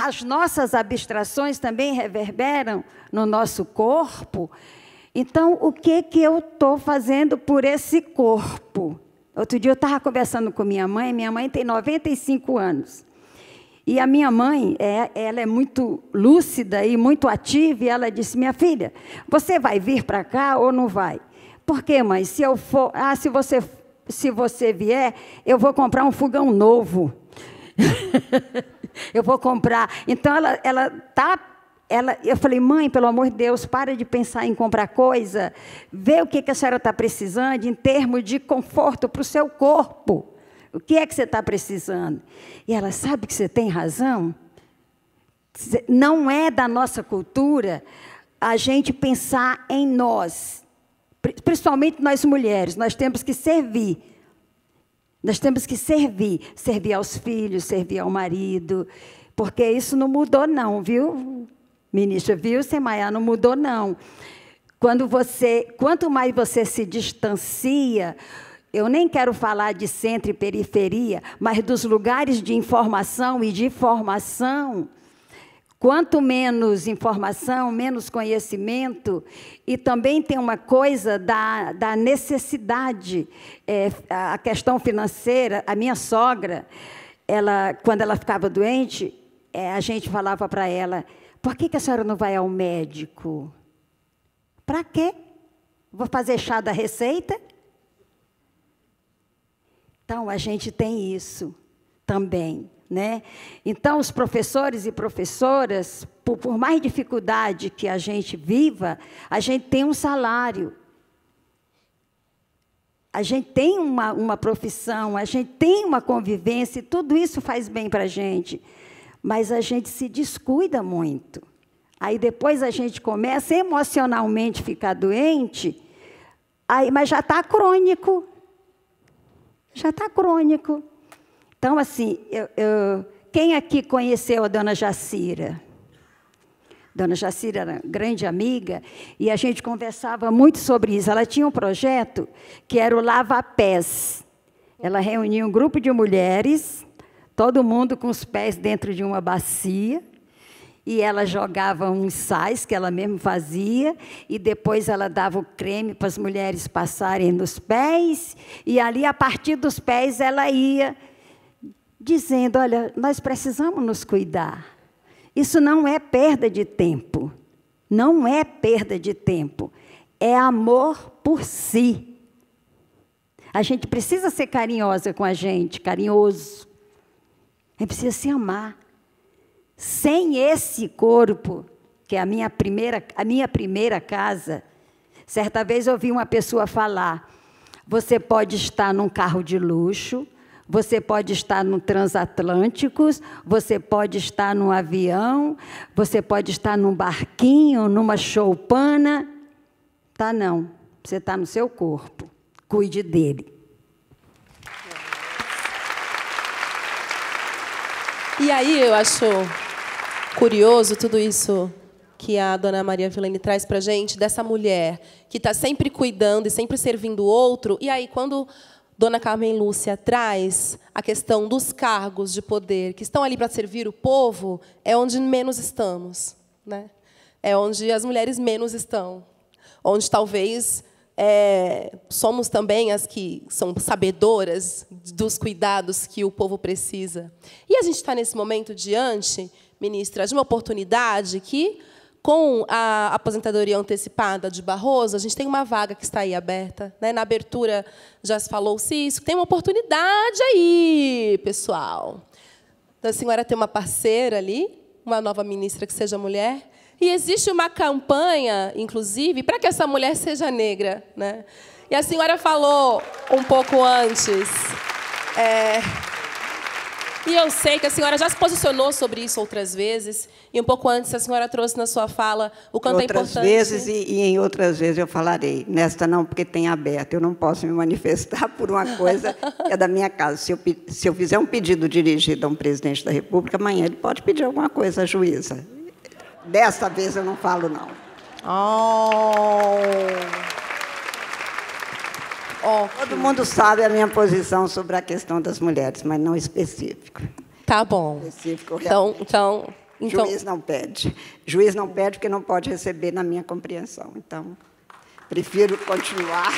as nossas abstrações também reverberam no nosso corpo. Então, o que eu estou fazendo por esse corpo? Outro dia eu estava conversando com minha mãe tem 95 anos. E a minha mãe, ela é muito lúcida e muito ativa, e ela disse, minha filha, você vai vir para cá ou não vai? Por quê, mãe? Se eu for, se você vier, eu vou comprar um fogão novo. Eu vou comprar. Então, eu falei, mãe, pelo amor de Deus, para de pensar em comprar coisa, vê o que a senhora está precisando em termos de conforto para o seu corpo. O que é que você está precisando? E ela, sabe que você tem razão? Não é da nossa cultura a gente pensar em nós, principalmente nós mulheres, nós temos que servir. Nós temos que servir aos filhos, servir ao marido, porque isso não mudou não, viu? Ministra, viu, Semaia? Não mudou não. Quanto mais você se distancia, eu nem quero falar de centro e periferia, mas dos lugares de informação e de formação. Quanto menos informação, menos conhecimento, e também tem uma coisa da necessidade, a questão financeira. A minha sogra, quando ela ficava doente, a gente falava para ela, por que a senhora não vai ao médico? Para quê? Vou fazer chá da receita? Então, a gente tem isso também, né? Então, os professores e professoras, por mais dificuldade que a gente viva, a gente tem um salário. A gente tem uma profissão, a gente tem uma convivência, e tudo isso faz bem para a gente. Mas a gente se descuida muito. Aí depois a gente começa emocionalmente a ficar doente, aí, mas já está crônico. Já está crônico. Então, assim, quem aqui conheceu a dona Jacira? Dona Jacira era grande amiga, e a gente conversava muito sobre isso. Ela tinha um projeto que era o Lava Pés. Ela reunia um grupo de mulheres, todo mundo com os pés dentro de uma bacia, e ela jogava uns sais que ela mesma fazia, e depois ela dava o creme para as mulheres passarem nos pés, e ali, a partir dos pés, ela ia dizendo, olha, nós precisamos nos cuidar. Isso não é perda de tempo. Não é perda de tempo. É amor por si. A gente precisa ser carinhosa com a gente, carinhoso. A gente precisa se amar. Sem esse corpo, que é a minha primeira casa, certa vez eu ouvi uma pessoa falar, você pode estar num carro de luxo, você pode estar no Transatlânticos, você pode estar num avião, você pode estar num barquinho, numa choupana. Tá, não. Você está no seu corpo. Cuide dele. E aí eu acho curioso tudo isso que a dona Maria Vilene traz para a gente, dessa mulher que está sempre cuidando e sempre servindo o outro. E aí, quando dona Carmen Lúcia traz a questão dos cargos de poder que estão ali para servir o povo, é onde menos estamos, né? É onde as mulheres menos estão. Onde talvez somos também as que são sabedoras dos cuidados que o povo precisa. E a gente está, nesse momento, diante, ministra, de uma oportunidade que, com a aposentadoria antecipada de Barroso, a gente tem uma vaga que está aí aberta, né? Na abertura já se falou-se isso, tem uma oportunidade aí, pessoal. A senhora tem uma parceira ali, uma nova ministra que seja mulher, e existe uma campanha, inclusive, para que essa mulher seja negra, né? E a senhora falou um pouco antes, e eu sei que a senhora já se posicionou sobre isso outras vezes, e um pouco antes a senhora trouxe na sua fala o quanto é importante. Outras vezes e em outras vezes eu falarei. Nesta não, porque tem aberto. Eu não posso me manifestar por uma coisa que é da minha casa. Se eu fizer um pedido dirigido a um presidente da República, amanhã ele pode pedir alguma coisa à juíza. Desta vez eu não falo, não. Todo mundo sabe a minha posição sobre a questão das mulheres, mas não específico. Tá bom. Específico, Então, juiz não pede. Juiz não pede porque não pode receber na minha compreensão. Então, prefiro continuar.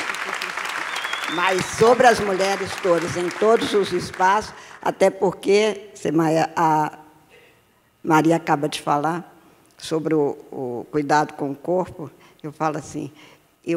Mas sobre as mulheres todas, em todos os espaços, até porque a Maria acaba de falar sobre o cuidado com o corpo, eu falo assim,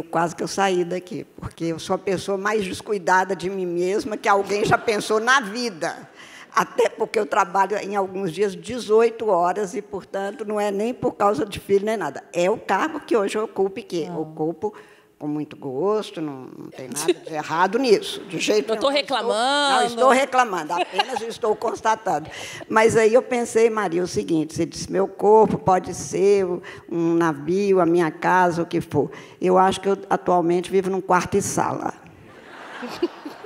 quase que eu saí daqui, porque eu sou a pessoa mais descuidada de mim mesma que alguém já pensou na vida. Até porque eu trabalho, em alguns dias, 18 horas, e, portanto, não é nem por causa de filho, nem nada. É o cargo que hoje eu ocupo, que ocupo com muito gosto, não tem nada de errado nisso. De jeito não estou reclamando. Não estou reclamando, apenas estou constatando. Mas aí eu pensei, Maria, o seguinte, você disse, meu corpo pode ser um navio, a minha casa, o que for. Eu acho que eu, atualmente, vivo num quarto e sala.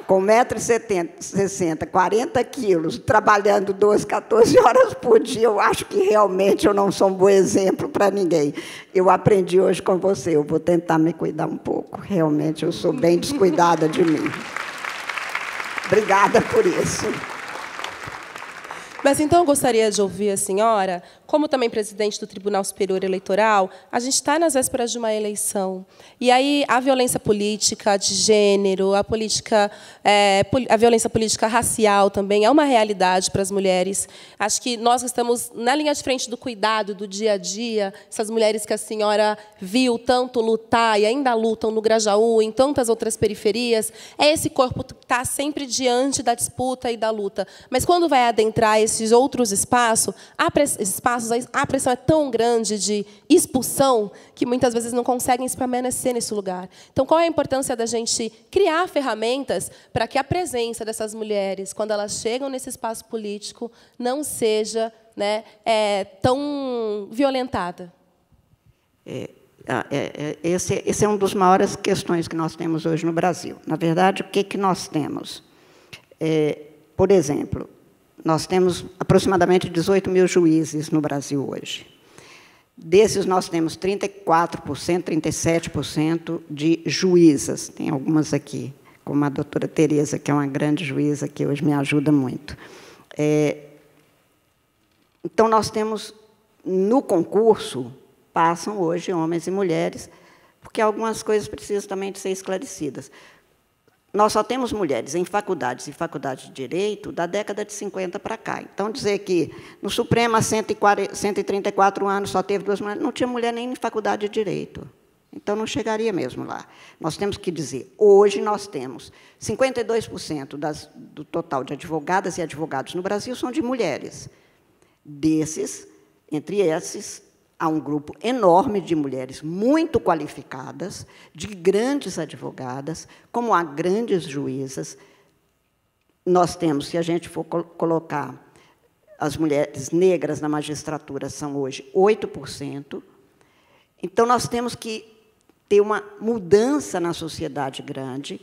Com 1,60 m, 40 quilos, trabalhando 12, 14 horas por dia, eu acho que realmente eu não sou um bom exemplo para ninguém. Eu aprendi hoje com você, eu vou tentar me cuidar um pouco. Realmente, eu sou bem descuidada de mim. Obrigada por isso. Mas, então, eu gostaria de ouvir a senhora, como também presidente do Tribunal Superior Eleitoral, a gente está nas vésperas de uma eleição. E aí a violência política de gênero, a violência política racial também é uma realidade para as mulheres. Acho que nós estamos na linha de frente do cuidado, do dia a dia, essas mulheres que a senhora viu tanto lutar e ainda lutam no Grajaú, em tantas outras periferias, é esse corpo que está sempre diante da disputa e da luta. Mas, quando vai adentrar esses outros espaços, a pressão é tão grande de expulsão que muitas vezes não conseguem se permanecer nesse lugar. Então, qual é a importância da gente criar ferramentas para que a presença dessas mulheres, quando elas chegam nesse espaço político, não seja, né, tão violentada? Esse é um dos maiores questões que nós temos hoje no Brasil. Na verdade, o que nós temos? Por exemplo, nós temos aproximadamente 18 mil juízes no Brasil hoje. Desses, nós temos 34%, 37% de juízas. Tem algumas aqui, como a doutora Tereza, que é uma grande juíza, que hoje me ajuda muito. Então, nós temos, no concurso, passam hoje homens e mulheres, porque algumas coisas precisam também de ser esclarecidas. Nós só temos mulheres em faculdades e faculdades de Direito da década de 50 para cá. Então, dizer que no Supremo, há 134 anos, só teve 2 mulheres, não tinha mulher nem em faculdade de Direito. Então, não chegaria mesmo lá. Nós temos que dizer, hoje nós temos 52% do total de advogadas e advogados no Brasil são de mulheres. Desses, entre esses, há um grupo enorme de mulheres muito qualificadas, de grandes advogadas, como há grandes juízas. Nós temos, se a gente for colocar as mulheres negras na magistratura, são hoje 8%. Então, nós temos que ter uma mudança na sociedade grande,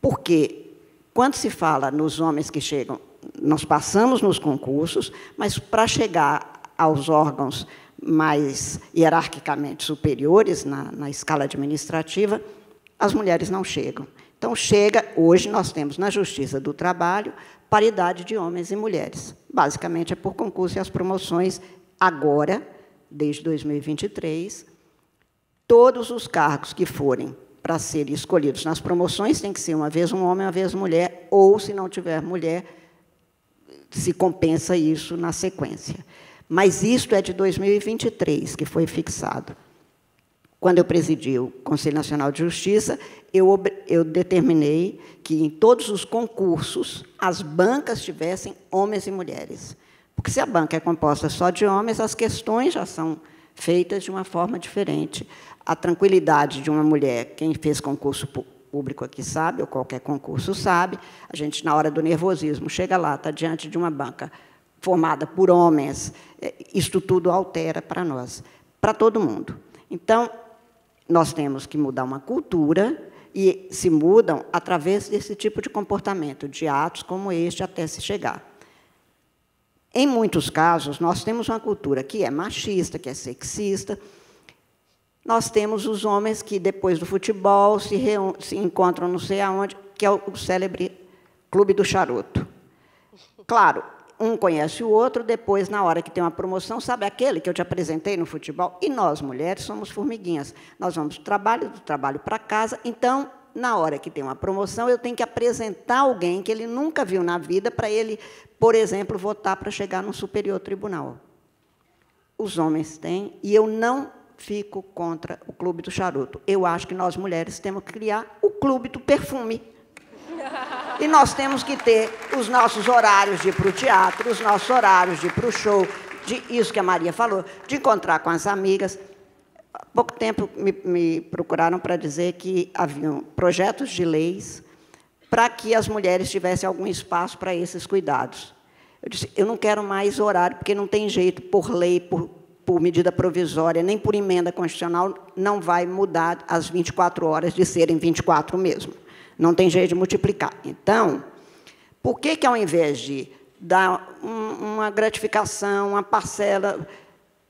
porque, quando se fala nos homens que chegam, nós passamos nos concursos, mas, para chegar aos órgãos mais hierarquicamente superiores na escala administrativa, as mulheres não chegam. Então, hoje nós temos na Justiça do Trabalho paridade de homens e mulheres. Basicamente, é por concurso e as promoções, agora, desde 2023, todos os cargos que forem para serem escolhidos nas promoções têm que ser uma vez um homem, uma vez mulher, ou, se não tiver mulher, se compensa isso na sequência. Mas isto é de 2023, que foi fixado. Quando eu presidi o Conselho Nacional de Justiça, eu determinei que, em todos os concursos, as bancas tivessem homens e mulheres. Porque, se a banca é composta só de homens, as questões já são feitas de uma forma diferente. A tranquilidade de uma mulher, quem fez concurso público aqui sabe, ou qualquer concurso sabe, a gente, na hora do nervosismo, chega lá, está diante de uma banca formada por homens, isto tudo altera para nós, para todo mundo. Então, nós temos que mudar uma cultura, e se mudam através desse tipo de comportamento, de atos como este, até se chegar. Em muitos casos, nós temos uma cultura que é machista, que é sexista. Nós temos os homens que, depois do futebol, se encontram não sei aonde, que é o célebre Clube do Charuto. Claro, um conhece o outro, depois, na hora que tem uma promoção, sabe aquele que eu te apresentei no futebol? E nós, mulheres, somos formiguinhas. Nós vamos do trabalho para casa. Então, na hora que tem uma promoção, eu tenho que apresentar alguém que ele nunca viu na vida para ele, por exemplo, votar para chegar no Superior Tribunal. Os homens têm, e eu não fico contra o Clube do Charuto. Eu acho que nós, mulheres, temos que criar o Clube do Perfume. E nós temos que ter os nossos horários de ir para o teatro, os nossos horários de ir para o show, de isso que a Maria falou, de encontrar com as amigas. Há pouco tempo me procuraram para dizer que haviam projetos de leis para que as mulheres tivessem algum espaço para esses cuidados. Eu disse, eu não quero mais horário, porque não tem jeito, por lei, por medida provisória, nem por emenda constitucional, não vai mudar as 24 horas de serem 24 mesmo. Não tem jeito de multiplicar. Então, por que, ao invés de dar uma gratificação, uma parcela,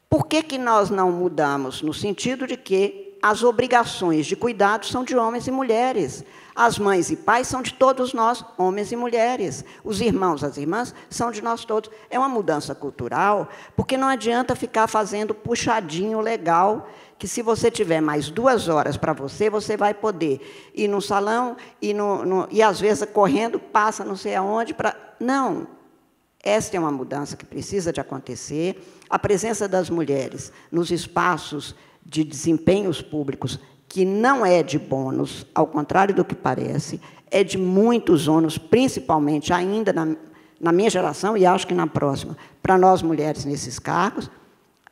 por que nós não mudamos? No sentido de que as obrigações de cuidado são de homens e mulheres. As mães e pais são de todos nós, homens e mulheres. Os irmãos, as irmãs, são de nós todos. É uma mudança cultural, porque não adianta ficar fazendo puxadinho legal, que, se você tiver mais 2 horas para você, você vai poder ir no salão e às vezes, correndo, passa não sei aonde. Não. Esta é uma mudança que precisa de acontecer. A presença das mulheres nos espaços de desempenhos públicos, que não é de bônus, ao contrário do que parece, é de muitos ônus, principalmente ainda na minha geração, e acho que na próxima, para nós mulheres nesses cargos.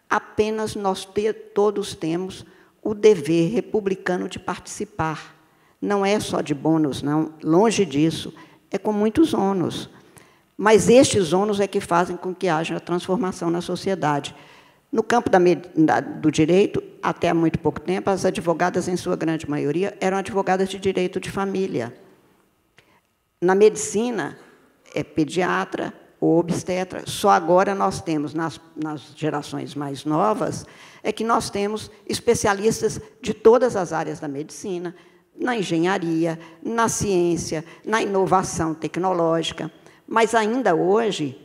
Apenas nós todos temos o dever republicano de participar. Não é só de bônus, não, longe disso, é com muitos ônus. Mas estes ônus é que fazem com que haja a transformação na sociedade. No campo do direito, até há muito pouco tempo, as advogadas, em sua grande maioria, eram advogadas de direito de família. Na medicina, é pediatra ou obstetra. Só agora nós temos, nas gerações mais novas, é que nós temos especialistas de todas as áreas da medicina, na engenharia, na ciência, na inovação tecnológica. Mas ainda hoje,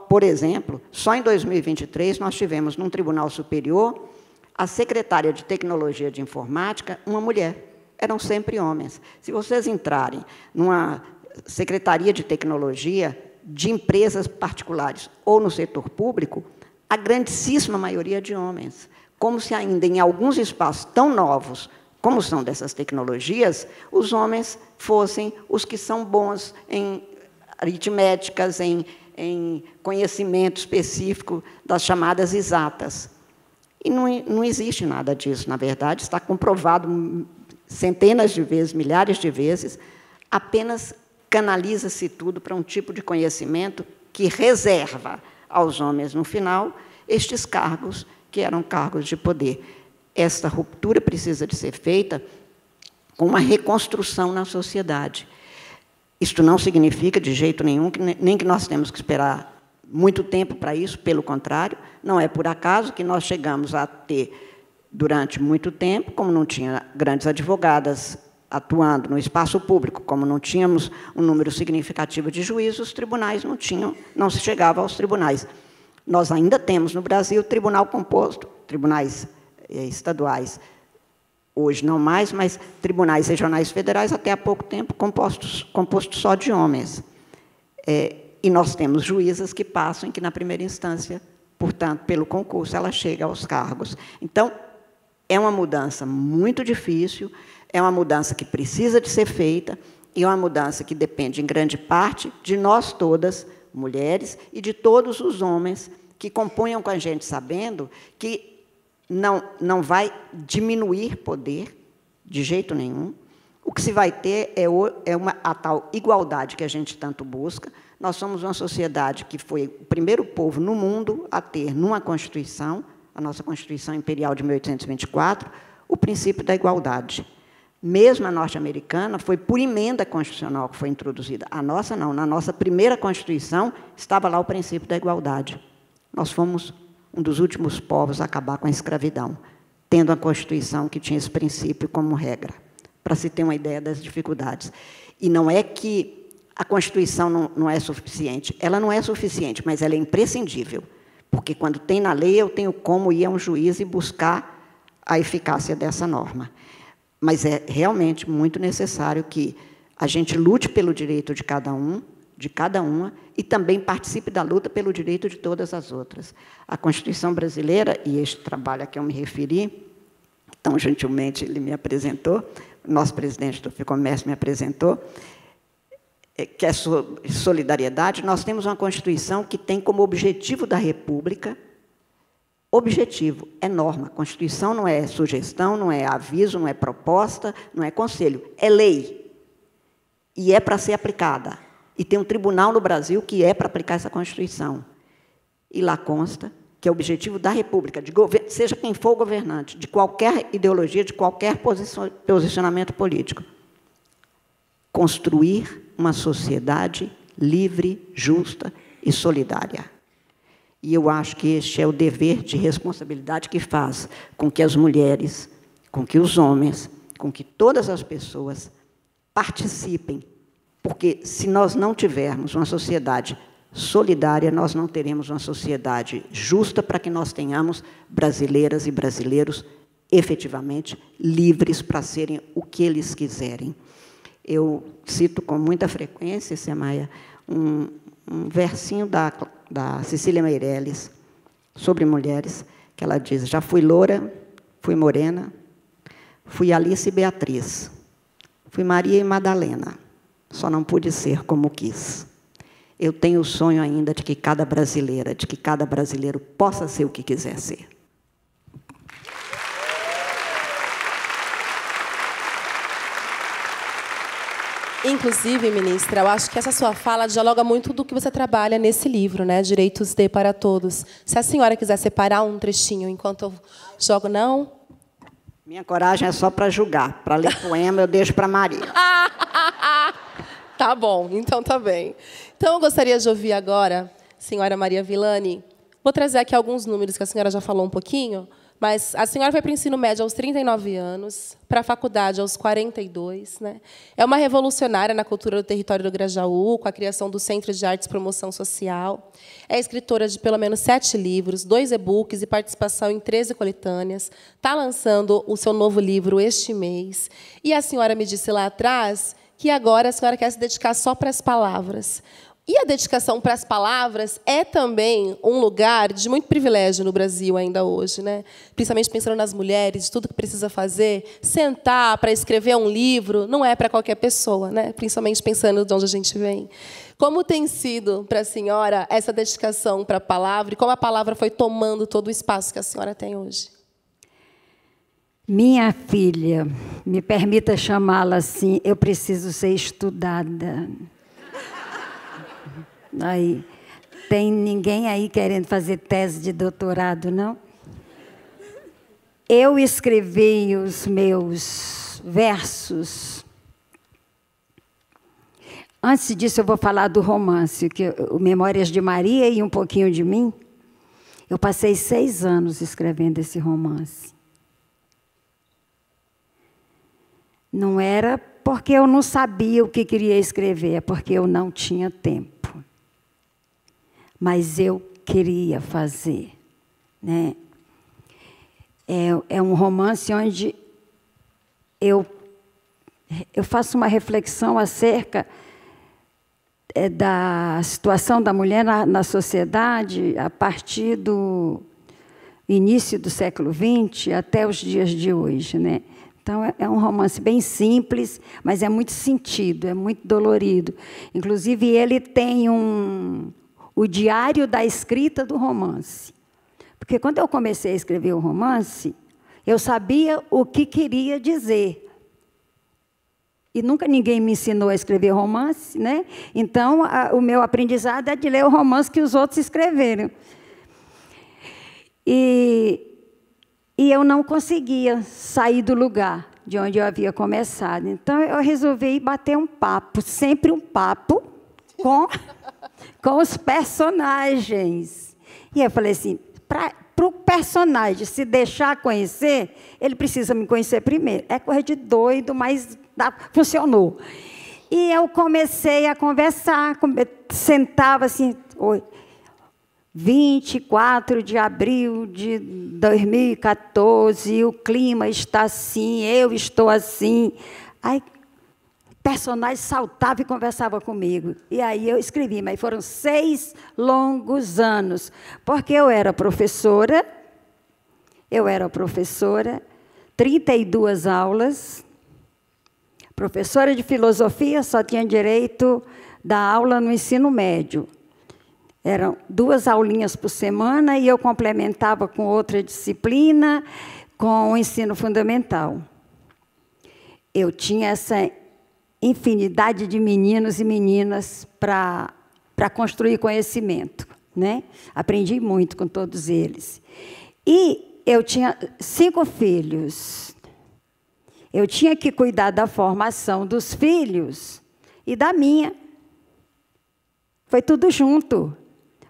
por exemplo, só em 2023 nós tivemos num Tribunal Superior a secretária de Tecnologia de Informática, uma mulher. Eram sempre homens. Se vocês entrarem numa secretaria de tecnologia de empresas particulares ou no setor público, a grandíssima maioria de homens. Como se ainda em alguns espaços tão novos como são dessas tecnologias, os homens fossem os que são bons em aritméticas, em conhecimento específico das chamadas exatas. E não existe nada disso, na verdade, está comprovado centenas de vezes, milhares de vezes, apenas canaliza-se tudo para um tipo de conhecimento que reserva aos homens, no final, estes cargos que eram cargos de poder. Esta ruptura precisa de ser feita com uma reconstrução na sociedade. Isto não significa, de jeito nenhum, nem que nós temos que esperar muito tempo para isso, pelo contrário, não é por acaso que nós chegamos a ter, durante muito tempo, como não tinha grandes advogadas atuando no espaço público, como não tínhamos um número significativo de juízes, os tribunais não se chegava aos tribunais. Nós ainda temos no Brasil tribunal composto, tribunais estaduais, hoje não mais, mas tribunais regionais federais, até há pouco tempo, compostos só de homens. E nós temos juízas que passam, em que, na primeira instância, portanto, pelo concurso, ela chega aos cargos. Então, é uma mudança muito difícil, é uma mudança que precisa de ser feita, e é uma mudança que depende, em grande parte, de nós todas, mulheres, e de todos os homens que compunham com a gente, sabendo que não vai diminuir poder, de jeito nenhum. O que se vai ter é a tal igualdade que a gente tanto busca. Nós somos uma sociedade que foi o primeiro povo no mundo a ter, numa Constituição, a nossa Constituição Imperial de 1824, o princípio da igualdade. Mesmo a norte-americana, foi por emenda constitucional que foi introduzida. A nossa não. Na nossa primeira Constituição estava lá o princípio da igualdade. Nós fomos um dos últimos povos a acabar com a escravidão, tendo a Constituição que tinha esse princípio como regra, para se ter uma ideia das dificuldades. E não é que a Constituição não é suficiente. Ela não é suficiente, mas ela é imprescindível, porque, quando tem na lei, eu tenho como ir a um juiz e buscar a eficácia dessa norma. Mas é realmente muito necessário que a gente lute pelo direito de cada um, de cada uma, e também participe da luta pelo direito de todas as outras. A Constituição brasileira, e este trabalho a que eu me referi, tão gentilmente ele me apresentou, o nosso presidente do FEComércio me apresentou, que é solidariedade. Nós temos uma Constituição que tem como objetivo da República, objetivo, é norma. A Constituição não é sugestão, não é aviso, não é proposta, não é conselho, é lei. E é para ser aplicada. E tem um tribunal no Brasil que é para aplicar essa Constituição. E lá consta que é o objetivo da República, seja quem for o governante, de qualquer ideologia, de qualquer posicionamento político, construir uma sociedade livre, justa e solidária. E eu acho que este é o dever de responsabilidade que faz com que as mulheres, com que os homens, com que todas as pessoas participem. Porque, se nós não tivermos uma sociedade solidária, nós não teremos uma sociedade justa para que nós tenhamos brasileiras e brasileiros efetivamente livres para serem o que eles quiserem. Eu cito com muita frequência, Semaia, um versinho da Cecília Meirelles, sobre mulheres, que ela diz: já fui loura, fui morena, fui Alice e Beatriz, fui Maria e Madalena, só não pude ser como quis. Eu tenho o sonho ainda de que cada brasileira, de que cada brasileiro possa ser o que quiser ser. Inclusive, ministra, eu acho que essa sua fala dialoga muito do que você trabalha nesse livro, né? Direitos de para todos. Se a senhora quiser separar um trechinho enquanto eu jogo, não? Minha coragem é só para julgar. Para ler poema, eu deixo para Maria. Tá bom, então tá bem. Então, eu gostaria de ouvir agora, senhora Maria Villani. Vou trazer aqui alguns números que a senhora já falou um pouquinho, mas a senhora foi para o ensino médio aos 39 anos, para a faculdade aos 42. Né? É uma revolucionária na cultura do território do Grajaú, com a criação do Centro de Artes e Promoção Social. É escritora de pelo menos 7 livros, 2 e-books e participação em 13 coletâneas. Está lançando o seu novo livro este mês. E a senhora me disse lá atrás que agora a senhora quer se dedicar só para as palavras. E a dedicação para as palavras é também um lugar de muito privilégio no Brasil ainda hoje, né? Principalmente pensando nas mulheres, de tudo que precisa fazer. Sentar para escrever um livro não é para qualquer pessoa, né? Principalmente pensando de onde a gente vem. Como tem sido para a senhora essa dedicação para a palavra e como a palavra foi tomando todo o espaço que a senhora tem hoje? Minha filha, me permita chamá-la assim, eu preciso ser estudada. Aí, tem ninguém aí querendo fazer tese de doutorado, não? Eu escrevi os meus versos. Antes disso, eu vou falar do romance, que o Memórias de Maria e um pouquinho de mim. Eu passei 6 anos escrevendo esse romance. Não era porque eu não sabia o que queria escrever, é porque eu não tinha tempo. Mas eu queria fazer. Né? É um romance onde eu faço uma reflexão acerca da situação da mulher na sociedade a partir do início do século XX até os dias de hoje. Né? Então, é um romance bem simples, mas é muito sentido, é muito dolorido. Inclusive, ele tem o diário da escrita do romance. Porque quando eu comecei a escrever o romance, eu sabia o que queria dizer. E nunca ninguém me ensinou a escrever romance, né? Então, o meu aprendizado é de ler o romance que os outros escreveram. E eu não conseguia sair do lugar de onde eu havia começado. Então, eu resolvi bater um papo, sempre um papo, com os personagens. E eu falei assim, para o personagem se deixar conhecer, ele precisa me conhecer primeiro. É coisa de doido, mas funcionou. E eu comecei a conversar, sentava assim, 24 de abril de 2014, o clima está assim, eu estou assim. Aí, personagem saltava e conversava comigo. E aí eu escrevi, mas foram 6 longos anos, porque eu era professora, 32 aulas, professora de filosofia, só tinha direito da aula no ensino médio. Eram 2 aulinhas por semana e eu complementava com outra disciplina, com o ensino fundamental. Eu tinha essa infinidade de meninos e meninas para construir conhecimento. Né? Aprendi muito com todos eles. E eu tinha 5 filhos. Eu tinha que cuidar da formação dos filhos e da minha. Foi tudo junto.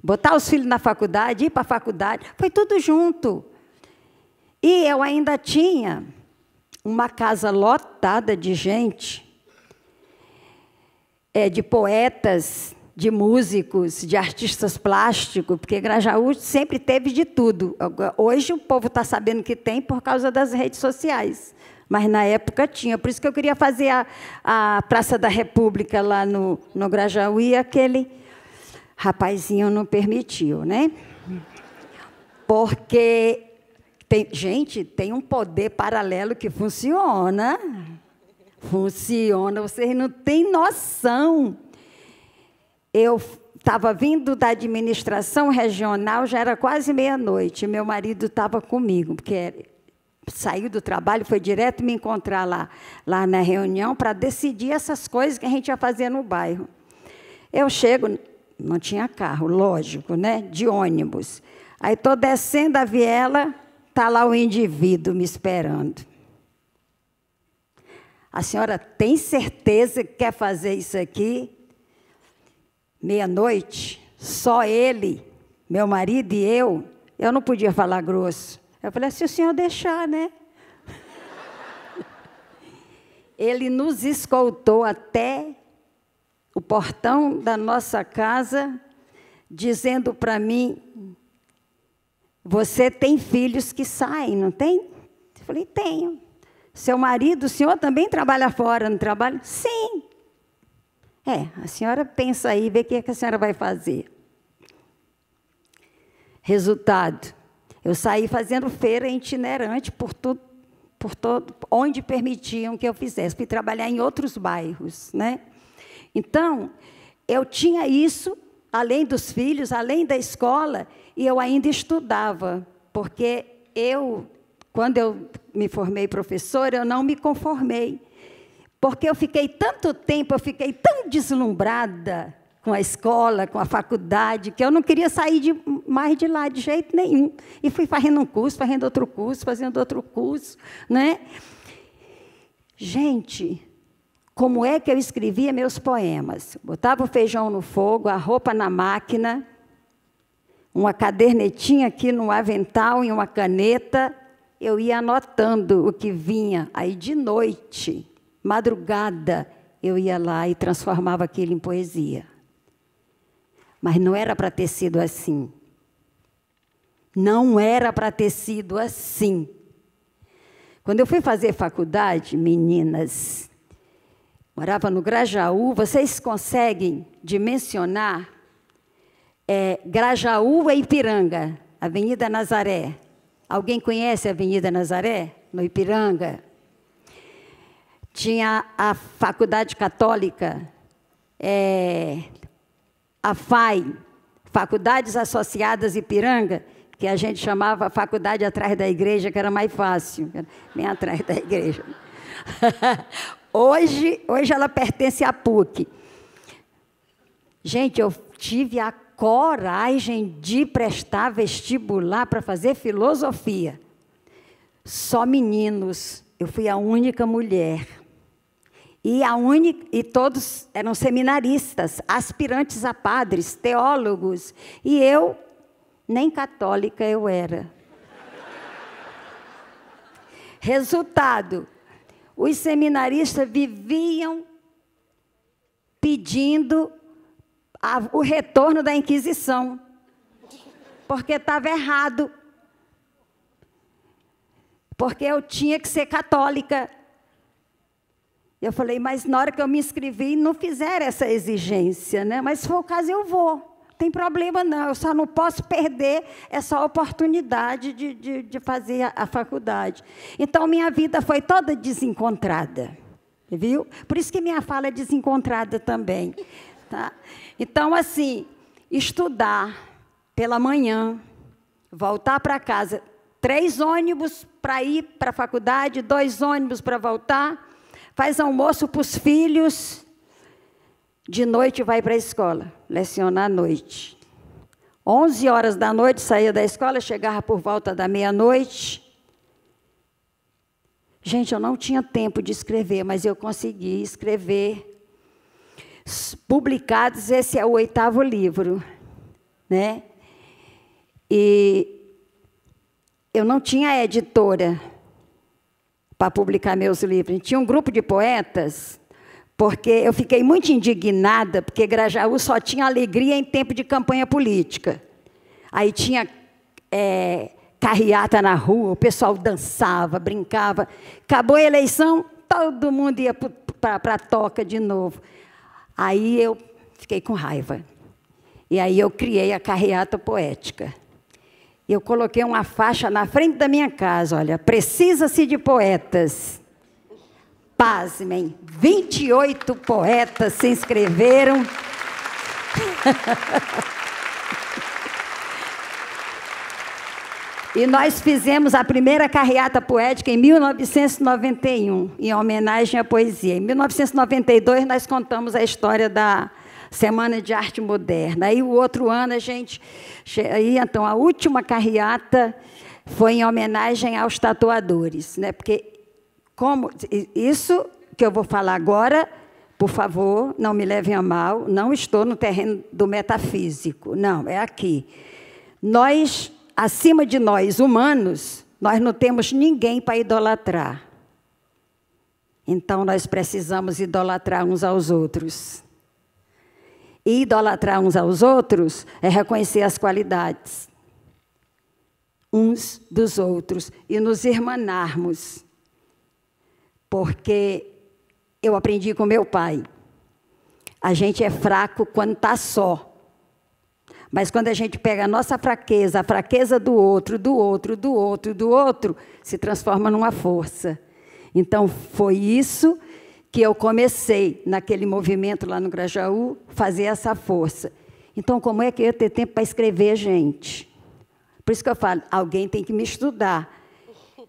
Botar os filhos na faculdade, ir para a faculdade, foi tudo junto. E eu ainda tinha uma casa lotada de gente, de poetas, de músicos, de artistas plásticos, porque Grajaú sempre teve de tudo. Hoje o povo está sabendo que tem por causa das redes sociais, mas na época tinha. Por isso que eu queria fazer a Praça da República lá no Grajaú, e aquele rapazinho não permitiu, né? Porque, tem um poder paralelo que funciona. Funciona, vocês não têm noção. Eu estava vindo da administração regional, já era quase meia-noite, meu marido estava comigo, porque saiu do trabalho, foi direto me encontrar lá na reunião para decidir essas coisas que a gente ia fazer no bairro. Eu chego, não tinha carro, lógico, né? De ônibus. Aí estou descendo a viela, está lá o indivíduo me esperando. A senhora tem certeza que quer fazer isso aqui? Meia-noite, só ele, meu marido e eu não podia falar grosso. Eu falei, se o senhor deixar, né? Ele nos escoltou até o portão da nossa casa, dizendo para mim, você tem filhos que saem, não tem? Eu falei, tenho. Seu marido, o senhor também trabalha fora, não trabalha? Sim. A senhora pensa aí, vê o que a senhora vai fazer. Resultado, eu saí fazendo feira itinerante por todo, onde permitiam que eu fizesse. Fui trabalhar em outros bairros, né? Então, eu tinha isso, além dos filhos, além da escola, e eu ainda estudava, porque quando eu me formei professora, eu não me conformei. Porque eu fiquei tanto tempo, eu fiquei tão deslumbrada com a escola, com a faculdade, que eu não queria sair mais de lá de jeito nenhum. E fui fazendo um curso, fazendo outro curso, fazendo outro curso, né? Gente, como é que eu escrevia meus poemas? Botava o feijão no fogo, a roupa na máquina, uma cadernetinha aqui no avental e uma caneta, eu ia anotando o que vinha. Aí, de noite, madrugada, eu ia lá e transformava aquilo em poesia. Mas não era para ter sido assim. Não era para ter sido assim. Quando eu fui fazer faculdade, meninas, morava no Grajaú, vocês conseguem dimensionar Grajaú e Ipiranga, Avenida Nazaré. Alguém conhece a Avenida Nazaré? No Ipiranga. Tinha a Faculdade Católica, a FAI, Faculdades Associadas Ipiranga, que a gente chamava faculdade atrás da igreja, que era mais fácil, bem atrás da igreja. Hoje ela pertence à PUC. Gente, eu tive a coragem de prestar vestibular para fazer filosofia. Só meninos, eu fui a única mulher. E todos eram seminaristas, aspirantes a padres, teólogos. E eu, nem católica eu era. Resultado, os seminaristas viviam pedindo o retorno da Inquisição, porque estava errado. Porque eu tinha que ser católica. Eu falei, mas na hora que eu me inscrevi, não fizeram essa exigência, né? Mas se for o caso, eu vou. Não tem problema, não. Eu só não posso perder essa oportunidade de fazer a faculdade. Então, minha vida foi toda desencontrada, viu? Por isso que minha fala é desencontrada também. Tá? Então, assim, estudar pela manhã, voltar para casa, 3 ônibus para ir para a faculdade, 2 ônibus para voltar, faz almoço para os filhos, de noite vai para a escola, lecionar à noite. 11 horas da noite, saía da escola, chegava por volta da meia-noite. Gente, eu não tinha tempo de escrever, mas eu consegui escrever. Publicados, esse é o 8º livro, né? E eu não tinha editora para publicar meus livros. Tinha um grupo de poetas, porque eu fiquei muito indignada, porque Grajaú só tinha alegria em tempo de campanha política. Aí tinha carreata na rua, o pessoal dançava, brincava. Acabou a eleição, todo mundo ia para a toca de novo. Aí eu fiquei com raiva. E aí eu criei a carreata poética. Eu coloquei uma faixa na frente da minha casa, olha, precisa-se de poetas. Pasmem, 28 poetas se inscreveram. E nós fizemos a primeira carreata poética em 1991, em homenagem à poesia. Em 1992, nós contamos a história da Semana de Arte Moderna. Aí, o outro ano, a gente... Aí, então, a última carreata foi em homenagem aos tatuadores, né? Porque, como isso que eu vou falar agora, por favor, não me levem a mal, não estou no terreno do metafísico, não, é aqui. Nós, acima de nós, humanos, nós não temos ninguém para idolatrar. Então, nós precisamos idolatrar uns aos outros. E idolatrar uns aos outros é reconhecer as qualidades uns dos outros e nos irmanarmos. Porque eu aprendi com meu pai. A gente é fraco quando está só. Mas quando a gente pega a nossa fraqueza, a fraqueza do outro, do outro, do outro, do outro, se transforma numa força. Então, foi isso que eu comecei, naquele movimento lá no Grajaú, fazer essa força. Então, como é que eu ia ter tempo para escrever, gente? Por isso que eu falo, alguém tem que me estudar.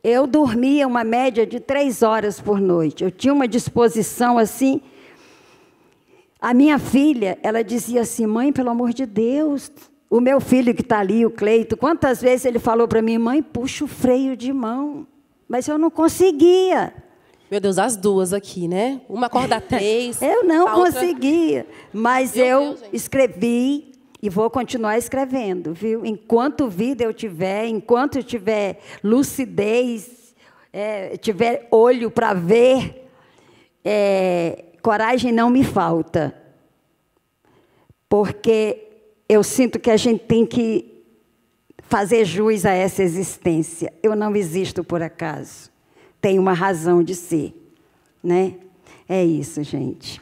Eu dormia uma média de 3 horas por noite. Eu tinha uma disposição assim. A minha filha, ela dizia assim, mãe, pelo amor de Deus, o meu filho que está ali, o Cleito, quantas vezes ele falou para mim, mãe, puxa o freio de mão. Mas eu não conseguia. Meu Deus, as duas aqui, né? Uma acorda 3. Eu não conseguia. Mas eu escrevi e vou continuar escrevendo, viu? Enquanto vida eu tiver, enquanto eu tiver lucidez, tiver olho para ver, coragem não me falta. Porque eu sinto que a gente tem que fazer jus a essa existência. Eu não existo por acaso. Tem uma razão de ser, né? É isso, gente.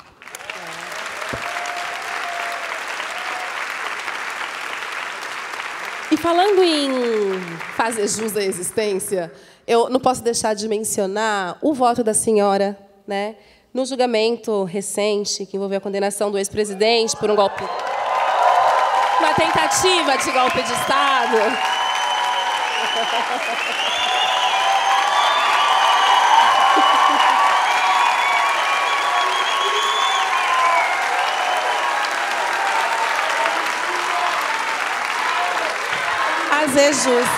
E falando em fazer jus à existência, eu não posso deixar de mencionar o voto da senhora, né? No julgamento recente, que envolveu a condenação do ex-presidente por um golpe... uma tentativa de golpe de Estado. Fazer jus.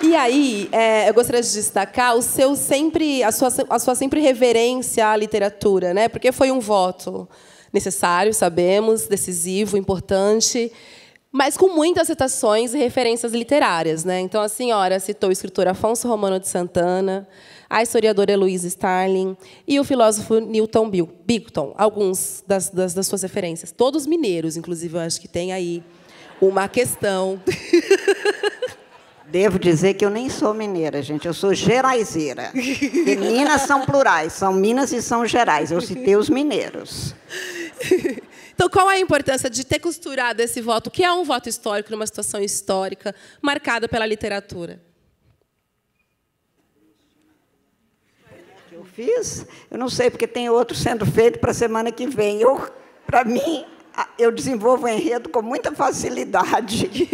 E aí, eu gostaria de destacar a sua sempre reverência à literatura, né? Porque foi um voto necessário, sabemos, decisivo, importante, mas com muitas citações e referências literárias, né? Então, a senhora citou o escritor Afonso Romano de Santana, a historiadora Heloísa Starling e o filósofo Newton Bigton, alguns das suas referências. Todos mineiros, inclusive, eu acho que tem aí uma questão. Devo dizer que eu nem sou mineira, gente, eu sou geraizeira. E Minas são plurais, são Minas e São Gerais. Eu citei os mineiros. Então, qual a importância de ter costurado esse voto, que é um voto histórico, numa situação histórica, marcada pela literatura? Eu fiz? Eu não sei, porque tem outro sendo feito para a semana que vem. Para mim, eu desenvolvo o enredo com muita facilidade.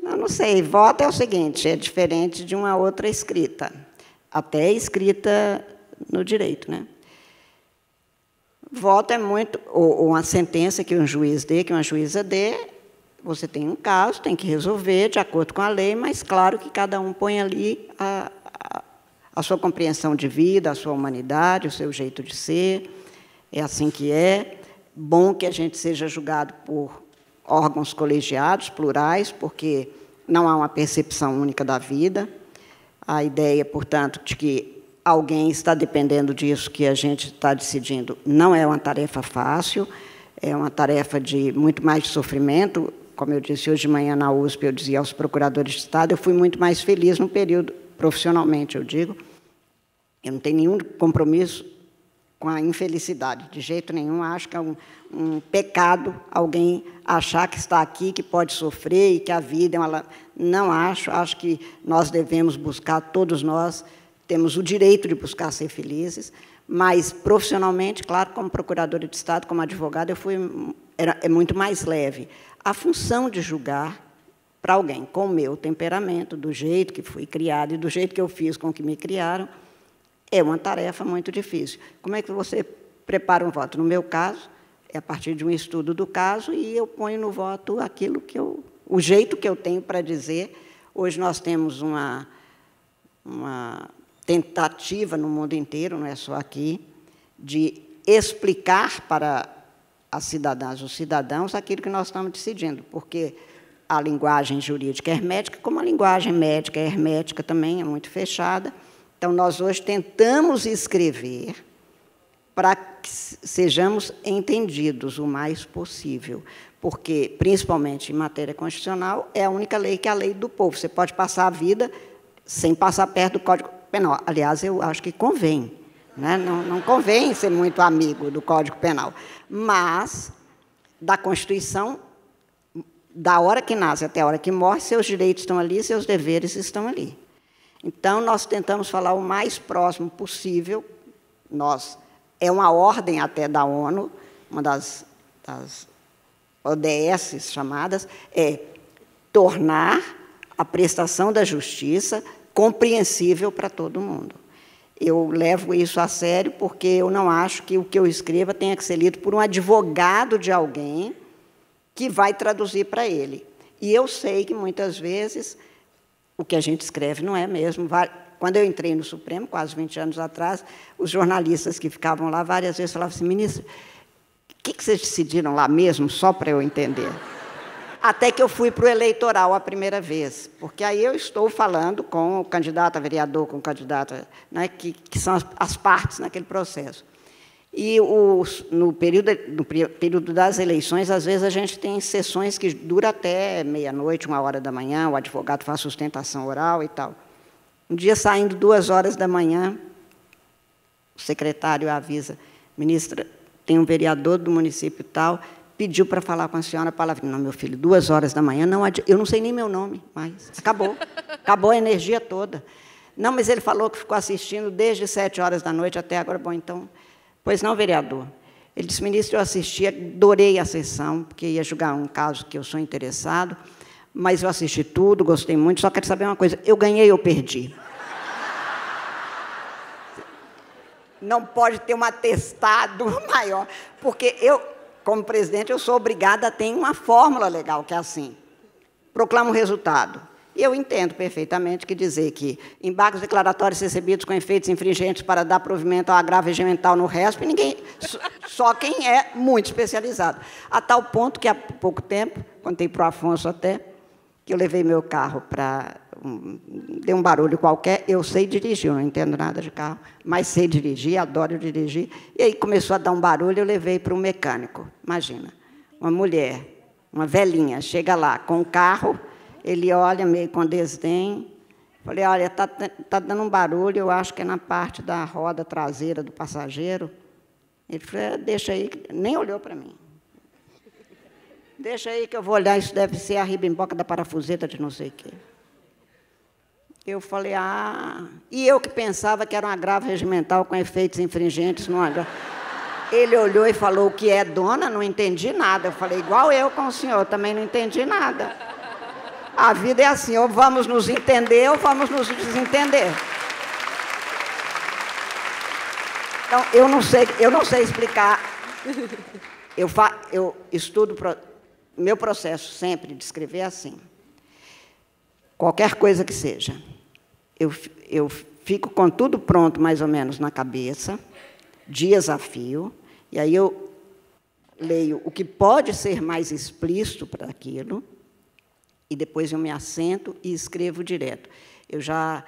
Eu não sei, voto é o seguinte, é diferente de uma outra escrita, até escrita no direito, né? Voto é muito, ou uma sentença que um juiz dê, que uma juíza dê, você tem um caso, tem que resolver de acordo com a lei, mas claro que cada um põe ali a sua compreensão de vida, a sua humanidade, o seu jeito de ser, é assim que é. Bom que a gente seja julgado por órgãos colegiados, plurais, porque não há uma percepção única da vida. A ideia, portanto, de que alguém está dependendo disso que a gente está decidindo não é uma tarefa fácil, é uma tarefa de muito mais de sofrimento. Como eu disse hoje de manhã na USP, eu dizia aos procuradores de Estado, eu fui muito mais feliz no período, profissionalmente, eu digo. Eu não tenho nenhum compromisso com a infelicidade, de jeito nenhum. Acho que é um pecado alguém achar que está aqui, que pode sofrer e que a vida é uma... Não acho. Acho que nós devemos buscar, todos nós, temos o direito de buscar ser felizes, mas, profissionalmente, claro, como procuradora de Estado, como advogada, é muito mais leve. A função de julgar para alguém com o meu temperamento, do jeito que fui criada e do jeito que eu fiz com que me criaram, é uma tarefa muito difícil. Como é que você prepara um voto? No meu caso, é a partir de um estudo do caso e eu ponho no voto aquilo que o jeito que eu tenho para dizer. Hoje nós temos uma tentativa no mundo inteiro, não é só aqui, de explicar para as cidadãs, os cidadãos, aquilo que nós estamos decidindo, porque a linguagem jurídica é hermética, como a linguagem médica é hermética também, é muito fechada. Então, nós hoje tentamos escrever para que sejamos entendidos o mais possível, porque, principalmente em matéria constitucional, é a única lei que é a lei do povo. Você pode passar a vida sem passar perto do Código Penal. Aliás, eu acho que convém, né? Não convém ser muito amigo do Código Penal, mas da Constituição, da hora que nasce até a hora que morre, seus direitos estão ali, seus deveres estão ali. Então, nós tentamos falar o mais próximo possível. É uma ordem até da ONU, uma das ODS chamadas, é tornar a prestação da justiça compreensível para todo mundo. Eu levo isso a sério porque eu não acho que o que eu escreva tenha que ser lido por um advogado de alguém que vai traduzir para ele. E eu sei que, muitas vezes, o que a gente escreve não é mesmo. Quando eu entrei no Supremo, quase 20 anos atrás, os jornalistas que ficavam lá várias vezes falavam assim: ministro, o que vocês decidiram lá mesmo, só para eu entender? Até que eu fui para o eleitoral a primeira vez, porque aí eu estou falando com o candidato a vereador, com o candidato, né, que são as partes naquele processo. E no período das eleições, às vezes, a gente tem sessões que duram até meia-noite, 1h da manhã, o advogado faz sustentação oral e tal. Um dia, saindo 2h da manhã, o secretário avisa: ministra, tem um vereador do município tal, pediu para falar com a senhora a palavra. Não, meu filho, 2h da manhã, não, eu não sei nem meu nome mais. Acabou a energia toda. Não, mas ele falou que ficou assistindo desde 7h da noite até agora. Bom, então... Pois não, vereador. Ele disse: ministro, eu assisti, adorei a sessão, porque ia julgar um caso que eu sou interessado, mas eu assisti tudo, gostei muito, só quero saber uma coisa: eu ganhei ou perdi? Não pode ter um atestado maior, porque eu, como presidente, eu sou obrigada a ter uma fórmula legal, que é assim: proclamo o resultado. E eu entendo perfeitamente que dizer que embargos declaratórios recebidos com efeitos infringentes para dar provimento ao agravo regimental no RESP, só quem é muito especializado. A tal ponto que, há pouco tempo, contei para o Afonso até, que eu levei meu carro para... deu um barulho qualquer, eu sei dirigir, eu não entendo nada de carro, mas sei dirigir, adoro dirigir. E aí começou a dar um barulho, eu levei para um mecânico. Imagina, uma mulher, uma velhinha, chega lá com o carro... Ele olha meio com desdém. Falei: olha, tá dando um barulho, eu acho que é na parte da roda traseira do passageiro. Ele falou: deixa aí, nem olhou para mim. Deixa aí que eu vou olhar, isso deve ser a ribimboca da parafuseta de não sei o quê. Eu falei: e eu que pensava que era um agravo regimental com efeitos infringentes. Não. Ele olhou e falou: o que é, dona? Não entendi nada. Eu falei: igual eu com o senhor, também não entendi nada. A vida é assim, ou vamos nos entender ou vamos nos desentender. Então, eu não sei explicar. Eu estudo, meu processo sempre de escrever é assim. Qualquer coisa que seja, eu fico com tudo pronto, mais ou menos, na cabeça, dias a fio, e aí eu leio o que pode ser mais explícito para aquilo, e depois eu me assento e escrevo direto. Eu já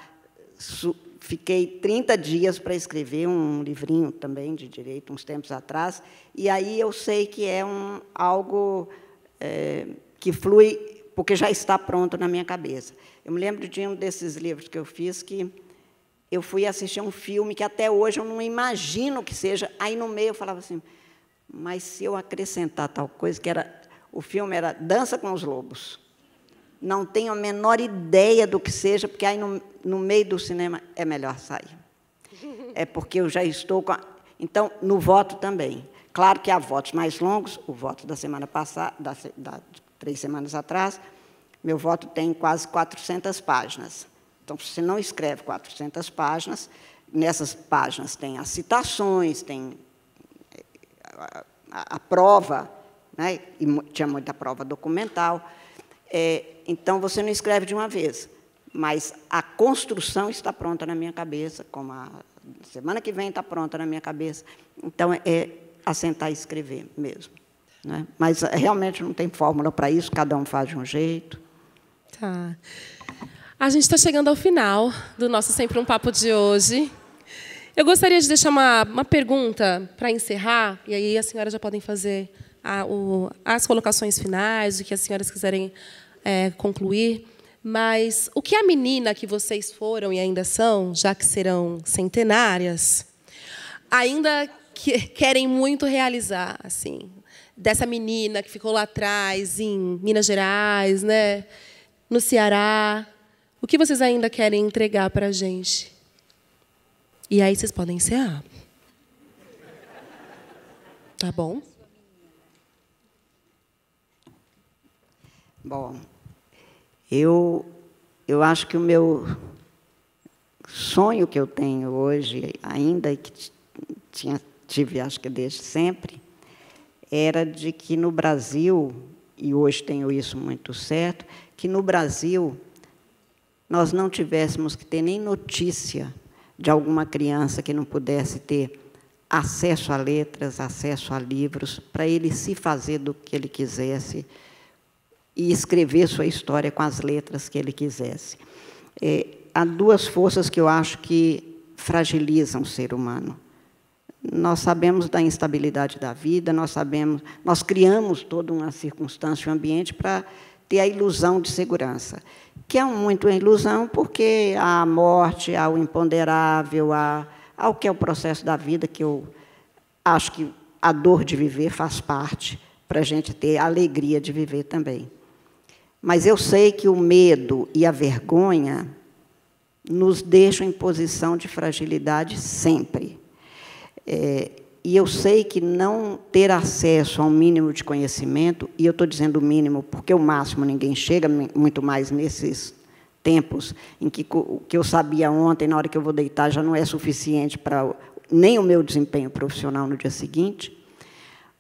fiquei 30 dias para escrever um livrinho também de direito, uns tempos atrás, e aí eu sei que é algo que flui, porque já está pronto na minha cabeça. Eu me lembro de um desses livros que eu fiz, que eu fui assistir um filme que até hoje eu não imagino que seja. Aí, no meio, eu falava assim: mas se eu acrescentar tal coisa, o filme era Dança com os Lobos. Não tenho a menor ideia do que seja, porque aí no meio do cinema é melhor sair. É porque eu já estou com... Então, no voto também. Claro que há votos mais longos, o voto da semana passada, 3 semanas atrás, meu voto tem quase 400 páginas. Então, se você não escreve 400 páginas, nessas páginas tem as citações, tem a prova, né? E tinha muita prova documental. Então, você não escreve de uma vez, mas a construção está pronta na minha cabeça, como a semana que vem está pronta na minha cabeça. Então, é assentar e escrever mesmo, né? Mas, realmente, não tem fórmula para isso, cada um faz de um jeito. Tá. A gente está chegando ao final do nosso Sempre um Papo de hoje. Eu gostaria de deixar uma pergunta para encerrar, e aí as senhoras já podem fazer as colocações finais, o que as senhoras quiserem concluir. Mas o que a menina que vocês foram e ainda são, já que serão centenárias, ainda querem muito realizar, assim, dessa menina que ficou lá atrás, em Minas Gerais, né, no Ceará, o que vocês ainda querem entregar para a gente? E aí vocês podem encerrar. Tá bom? Bom, eu acho que o meu sonho que eu tenho hoje, ainda que tive, acho que desde sempre, era de que no Brasil, e hoje tenho isso muito certo, que no Brasil nós não tivéssemos que ter nem notícia de alguma criança que não pudesse ter acesso a letras, acesso a livros, para ele se fazer do que ele quisesse e escrever sua história com as letras que ele quisesse. Há 2 forças que eu acho que fragilizam o ser humano. Nós sabemos da instabilidade da vida, nós criamos toda uma circunstância, um ambiente para ter a ilusão de segurança, que é muito uma ilusão, porque há a morte, há o imponderável, há o que é o processo da vida, que eu acho que a dor de viver faz parte, para a gente ter a alegria de viver também. Mas eu sei que o medo e a vergonha nos deixam em posição de fragilidade sempre. E eu sei que não ter acesso a um mínimo de conhecimento, e eu estou dizendo o mínimo porque o máximo ninguém chega, muito mais nesses tempos em que o que eu sabia ontem, na hora que eu vou deitar, já não é suficiente para nem o meu desempenho profissional no dia seguinte,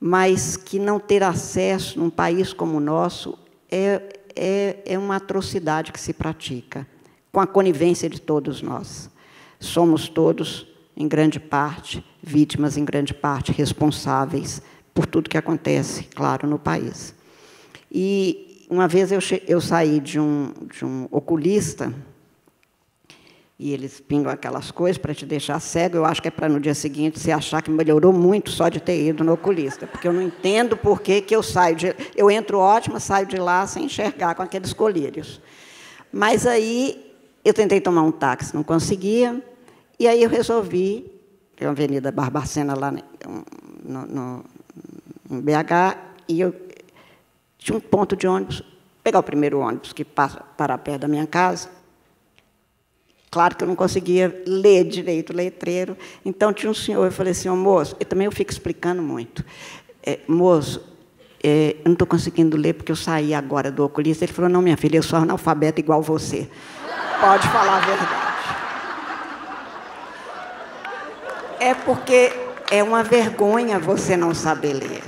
mas que não ter acesso num país como o nosso é uma atrocidade que se pratica, com a conivência de todos nós. Somos todos, em grande parte, vítimas, em grande parte, responsáveis por tudo que acontece, claro, no país. E uma vez eu saí de um oculista, e eles pingam aquelas coisas para te deixar cego, eu acho que é para no dia seguinte você achar que melhorou muito só de ter ido no oculista, porque eu não entendo por que eu entro ótima, saio de lá sem enxergar com aqueles colírios. Mas aí eu tentei tomar um táxi, não conseguia, e aí eu resolvi, tem uma Avenida Barbacena lá em BH, e eu tinha um ponto de ônibus, pegar o primeiro ônibus que passa para perto da minha casa. Claro que eu não conseguia ler direito o letreiro, então tinha um senhor, eu falei assim, moço, e também eu fico explicando muito, moço, eu não estou conseguindo ler porque eu saí agora do oculista. Ele falou, não, minha filha, eu sou analfabeta igual você. Pode falar a verdade. É porque é uma vergonha você não saber ler.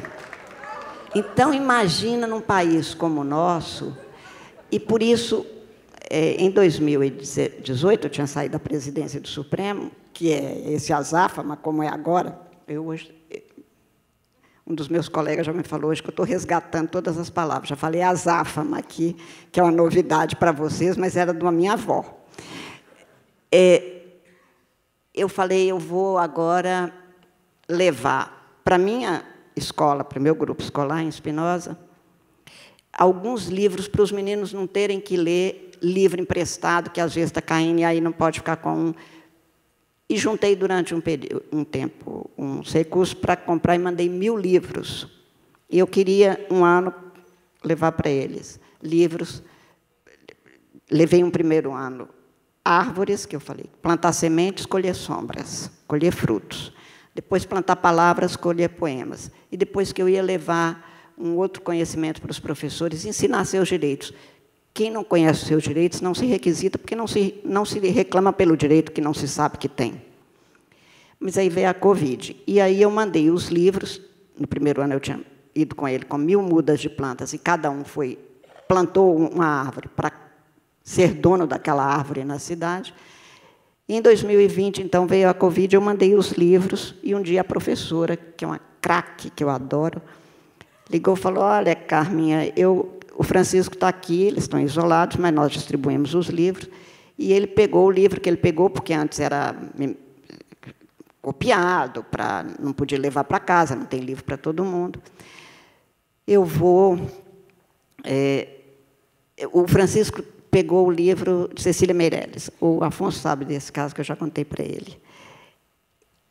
Então, imagina num país como o nosso, e por isso, em 2018, eu tinha saído da presidência do Supremo, que é esse azáfama, como é agora. Um dos meus colegas já me falou hoje que eu estou resgatando todas as palavras. Já falei azáfama aqui, que é uma novidade para vocês, mas era de uma minha avó. Eu falei, eu vou agora levar para a minha escola, para o meu grupo escolar em Espinosa, alguns livros para os meninos não terem que ler livro emprestado, que às vezes está caindo e aí não pode ficar com um. E juntei durante um tempo uns recursos para comprar e mandei 1000 livros. E eu queria, um ano, levar para eles livros levei um primeiro ano árvores, que eu falei, plantar sementes, colher sombras, colher frutos. Depois plantar palavras, colher poemas. E depois que eu ia levar um outro conhecimento para os professores, ensinar seus direitos. Quem não conhece os seus direitos não se requisita, porque não se reclama pelo direito que não se sabe que tem. Mas aí veio a Covid. E aí eu mandei os livros. No primeiro ano eu tinha ido com ele com 1000 mudas de plantas, e cada um plantou uma árvore para ser dono daquela árvore na cidade. Em 2020, então, veio a Covid, eu mandei os livros, e um dia a professora, que é uma craque, que eu adoro, ligou e falou, olha, Carminha, o Francisco está aqui, eles estão isolados, mas nós distribuímos os livros, e ele pegou o livro que ele pegou, porque antes era copiado, não podia levar para casa, não tem livro para todo mundo. O Francisco pegou o livro de Cecília Meirelles. O Afonso sabe desse caso, que eu já contei para ele.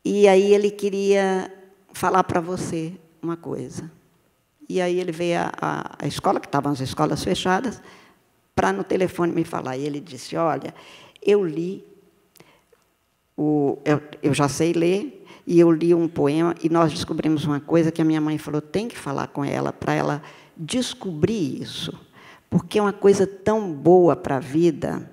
E aí ele queria falar para você uma coisa. E aí ele veio à escola, que estavam as escolas fechadas, para no telefone me falar. E ele disse, olha, eu li, eu já sei ler, e eu li um poema, e nós descobrimos uma coisa que a minha mãe falou, tem que falar com ela, para ela descobrir isso. Porque é uma coisa tão boa para a vida,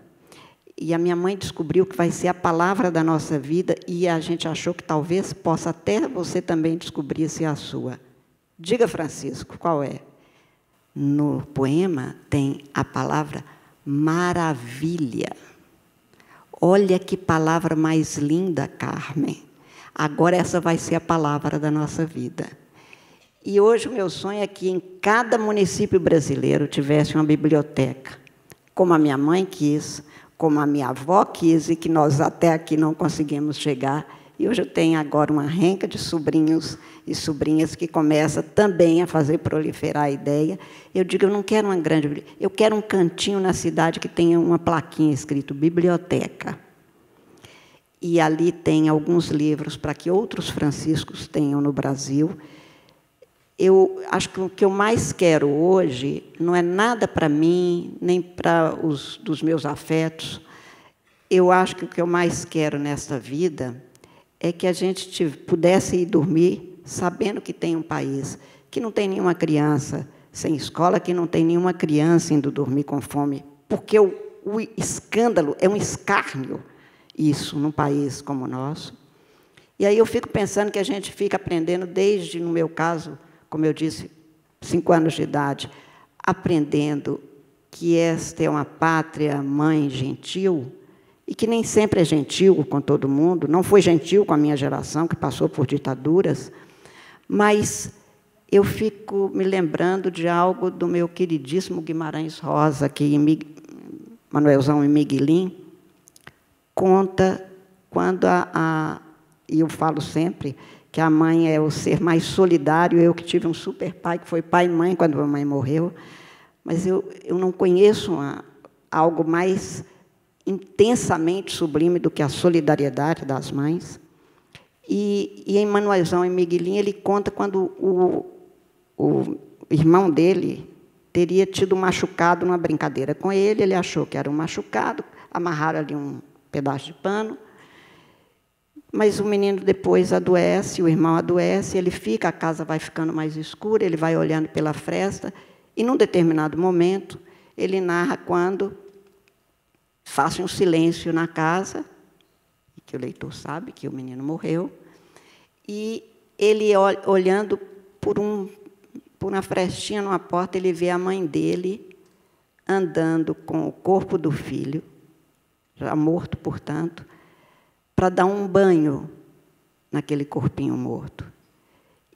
e a minha mãe descobriu que vai ser a palavra da nossa vida, e a gente achou que talvez possa até você também descobrir se é a sua. Diga, Francisco, qual é? No poema tem a palavra maravilha. Olha que palavra mais linda, Carmen. Agora essa vai ser a palavra da nossa vida. E hoje o meu sonho é que em cada município brasileiro tivesse uma biblioteca, como a minha mãe quis, como a minha avó quis, e que nós até aqui não conseguimos chegar. E hoje eu tenho agora uma renca de sobrinhos e sobrinhas que começa também a fazer proliferar a ideia. Eu digo, eu não quero uma grande biblioteca, eu quero um cantinho na cidade que tenha uma plaquinha escrito biblioteca. E ali tem alguns livros para que outros franciscos tenham no Brasil. Eu acho que o que eu mais quero hoje não é nada para mim, nem para os dos meus afetos. Eu acho que o que eu mais quero nesta vida é que a gente pudesse ir dormir sabendo que tem um país, que não tem nenhuma criança sem escola, que não tem nenhuma criança indo dormir com fome, porque o escândalo é um escárnio, isso, num país como o nosso. E aí eu fico pensando que a gente fica aprendendo desde, no meu caso, como eu disse, 5 anos de idade, aprendendo que esta é uma pátria mãe gentil, e que nem sempre é gentil com todo mundo, não foi gentil com a minha geração, que passou por ditaduras, mas eu fico me lembrando de algo do meu queridíssimo Guimarães Rosa, que Manuelzão e Miguelim conta quando e eu falo sempre que a mãe é o ser mais solidário. Eu que tive um super pai, que foi pai e mãe quando a mãe morreu, mas eu não conheço algo mais intensamente sublime do que a solidariedade das mães. E em Manuelzão e Miguelim, ele conta quando o irmão dele teria tido um machucado numa brincadeira com ele, ele achou que era um machucado, amarraram ali um pedaço de pano, mas o menino depois adoece, o irmão adoece, ele fica, a casa vai ficando mais escura, ele vai olhando pela fresta, e, num determinado momento, ele narra quando faz um silêncio na casa, que o leitor sabe que o menino morreu, e ele, olhando por uma frestinha numa porta, ele vê a mãe dele andando com o corpo do filho, já morto, portanto, para dar um banho naquele corpinho morto.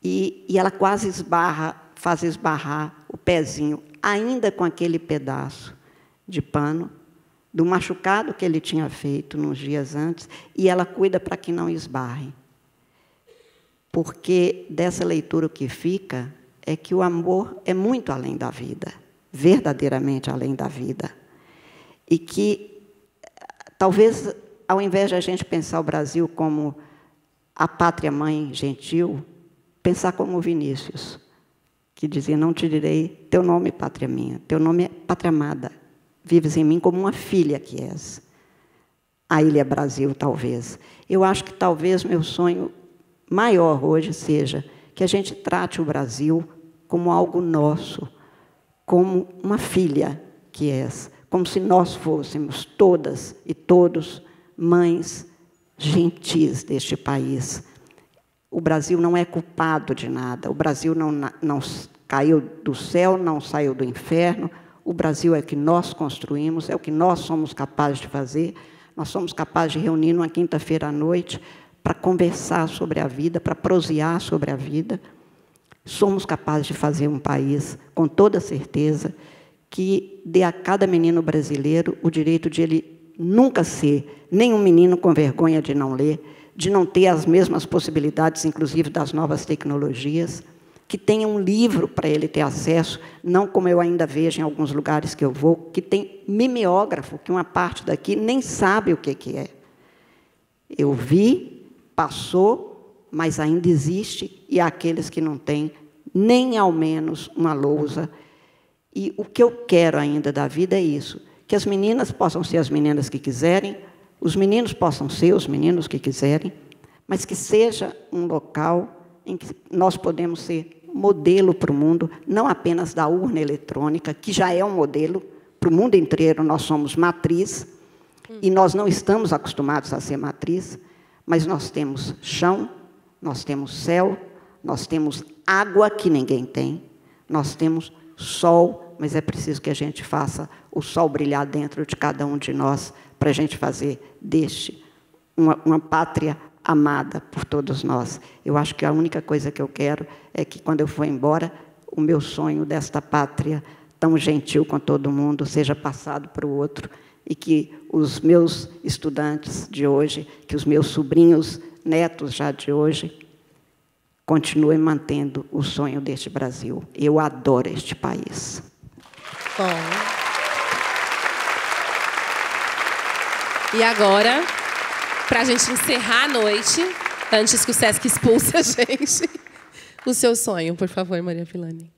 E ela quase faz esbarrar o pezinho, ainda com aquele pedaço de pano, do machucado que ele tinha feito nos dias antes, e ela cuida para que não esbarre. Porque dessa leitura o que fica é que o amor é muito além da vida, verdadeiramente além da vida. E que, talvez, ao invés de a gente pensar o Brasil como a pátria-mãe gentil, pensar como Vinícius, que dizia, não te direi teu nome, pátria minha, teu nome é pátria amada, vives em mim como uma filha que és. A Ilha Brasil, talvez. Eu acho que talvez meu sonho maior hoje seja que a gente trate o Brasil como algo nosso, como uma filha que és, como se nós fôssemos todas e todos mães gentis deste país. O Brasil não é culpado de nada, o Brasil não caiu do céu, não saiu do inferno, o Brasil é o que nós construímos, é o que nós somos capazes de fazer. Nós somos capazes de reunir numa quinta-feira à noite para conversar sobre a vida, para prosear sobre a vida. Somos capazes de fazer um país, com toda certeza, que dê a cada menino brasileiro o direito de ele nunca ser nem um menino com vergonha de não ler, de não ter as mesmas possibilidades, inclusive das novas tecnologias, que tenha um livro para ele ter acesso, não como eu ainda vejo em alguns lugares que eu vou, que tem mimeógrafo, que uma parte daqui nem sabe o que é. Eu vi, passou, mas ainda existe, e há aqueles que não têm nem ao menos uma lousa. E o que eu quero ainda da vida é isso, que as meninas possam ser as meninas que quiserem, os meninos possam ser os meninos que quiserem, mas que seja um local em que nós podemos ser modelo para o mundo, não apenas da urna eletrônica, que já é um modelo para o mundo inteiro. Nós somos matriz, e nós não estamos acostumados a ser matriz, mas nós temos chão, nós temos céu, nós temos água que ninguém tem, nós temos sol, mas é preciso que a gente faça o sol brilhar dentro de cada um de nós, para a gente fazer deste uma pátria amada por todos nós. Eu acho que a única coisa que eu quero é que, quando eu for embora, o meu sonho desta pátria tão gentil com todo mundo seja passado para o outro, e que os meus estudantes de hoje, que os meus sobrinhos, netos já de hoje, continuem mantendo o sonho deste Brasil. Eu adoro este país. Bom. E agora, para a gente encerrar a noite, antes que o Sesc expulse a gente, o seu sonho, por favor, Maria Filani.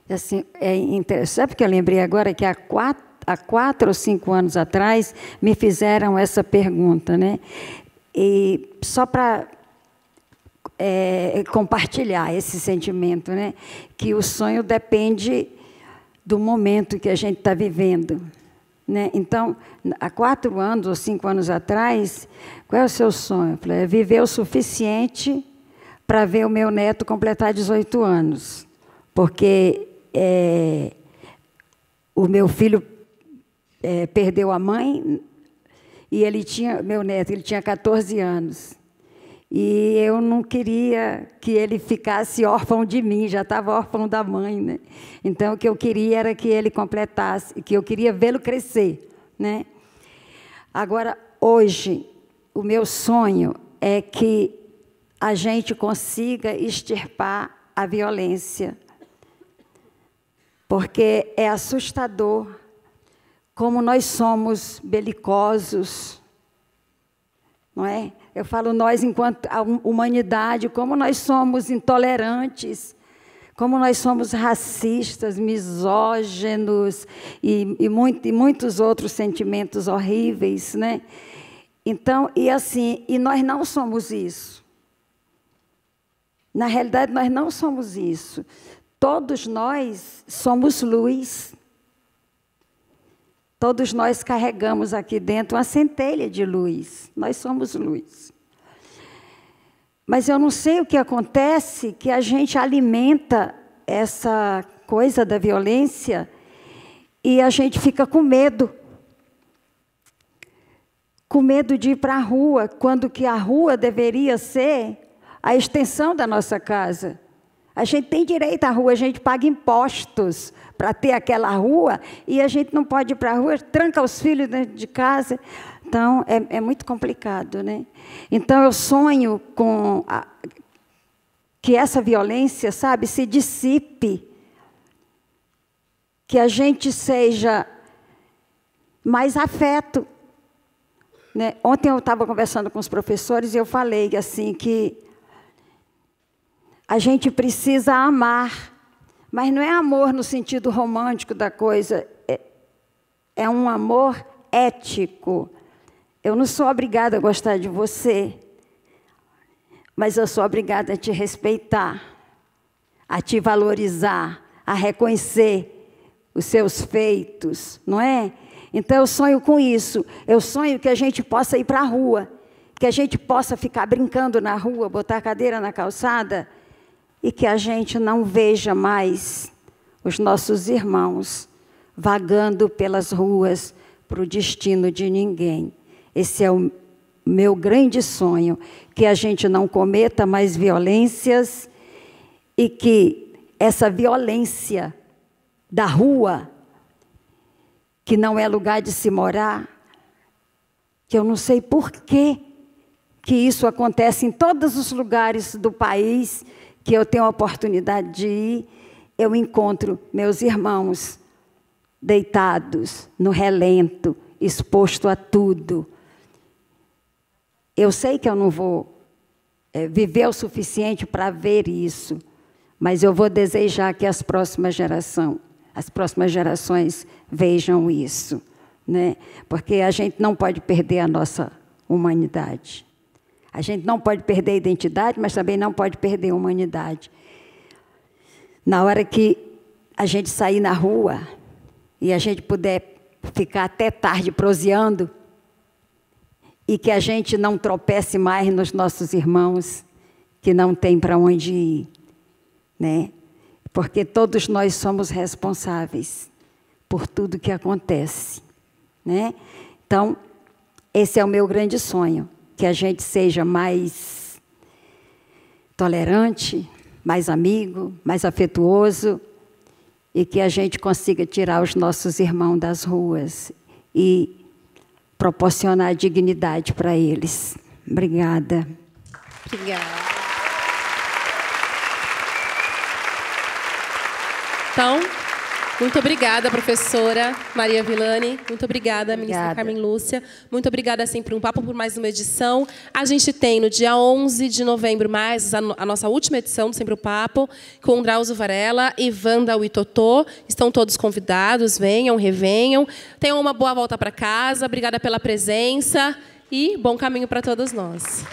Assim, é interessante, porque eu lembrei agora que há 4 ou 5 anos atrás me fizeram essa pergunta, né? E só para compartilhar esse sentimento, né? Que o sonho depende do momento que a gente está vivendo, né? Então, há 4 anos ou 5 anos atrás, qual é o seu sonho? Eu falei, é viver o suficiente para ver o meu neto completar 18 anos. Porque o meu filho perdeu a mãe, e meu neto, ele tinha 14 anos. E eu não queria que ele ficasse órfão de mim, já estava órfão da mãe, né? Então, o que eu queria era que ele completasse, que eu queria vê-lo crescer, né? Agora, hoje, o meu sonho é que a gente consiga extirpar a violência, porque é assustador como nós somos belicosos, não é? Eu falo nós enquanto a humanidade, como nós somos intolerantes, como nós somos racistas, misóginos e muitos outros sentimentos horríveis, né? Então, e nós não somos isso. Na realidade, nós não somos isso. Todos nós somos luz. Todos nós carregamos aqui dentro uma centelha de luz. Nós somos luz. Mas eu não sei o que acontece, que a gente alimenta essa coisa da violência e a gente fica com medo. Com medo de ir para a rua, quando que a rua deveria ser a extensão da nossa casa. A gente tem direito à rua, a gente paga impostos para ter aquela rua, e a gente não pode ir para a rua, tranca os filhos dentro de casa. Então, é muito complicado, né? Então, eu sonho com que essa violência, sabe, se dissipe, que a gente seja mais afeto, né? Ontem eu estava conversando com os professores e eu falei assim que a gente precisa amar, mas não é amor no sentido romântico da coisa, é um amor ético. Eu não sou obrigada a gostar de você, mas eu sou obrigada a te respeitar, a te valorizar, a reconhecer os seus feitos, não é? Então eu sonho com isso. Eu sonho que a gente possa ir para a rua, que a gente possa ficar brincando na rua, botar a cadeira na calçada, e que a gente não veja mais os nossos irmãos vagando pelas ruas para o destino de ninguém. Esse é o meu grande sonho, que a gente não cometa mais violências e que essa violência da rua, que não é lugar de se morar, que eu não sei por que isso acontece em todos os lugares do país que eu tenho a oportunidade de ir, eu encontro meus irmãos deitados no relento, exposto a tudo. Eu sei que eu não vou viver o suficiente para ver isso, mas eu vou desejar que as próximas gerações vejam isso, né? Porque a gente não pode perder a nossa humanidade. A gente não pode perder a identidade, mas também não pode perder a humanidade. Na hora que a gente sair na rua e a gente puder ficar até tarde proseando, e que a gente não tropece mais nos nossos irmãos que não tem para onde ir, né? Porque todos nós somos responsáveis por tudo que acontece, né? Então, esse é o meu grande sonho, que a gente seja mais tolerante, mais amigo, mais afetuoso, e que a gente consiga tirar os nossos irmãos das ruas e proporcionar dignidade para eles. Obrigada. Obrigada. Então, muito obrigada, professora Maria Villani. Muito obrigada, ministra Carmen Lúcia. Muito obrigada, Sempre um Papo, por mais uma edição. A gente tem, no dia 11 de novembro, mais a nossa última edição do Sempre um Papo, com Drauzio Varela e Wanda Witotô. Estão todos convidados, venham, revenham. Tenham uma boa volta para casa. Obrigada pela presença e bom caminho para todos nós.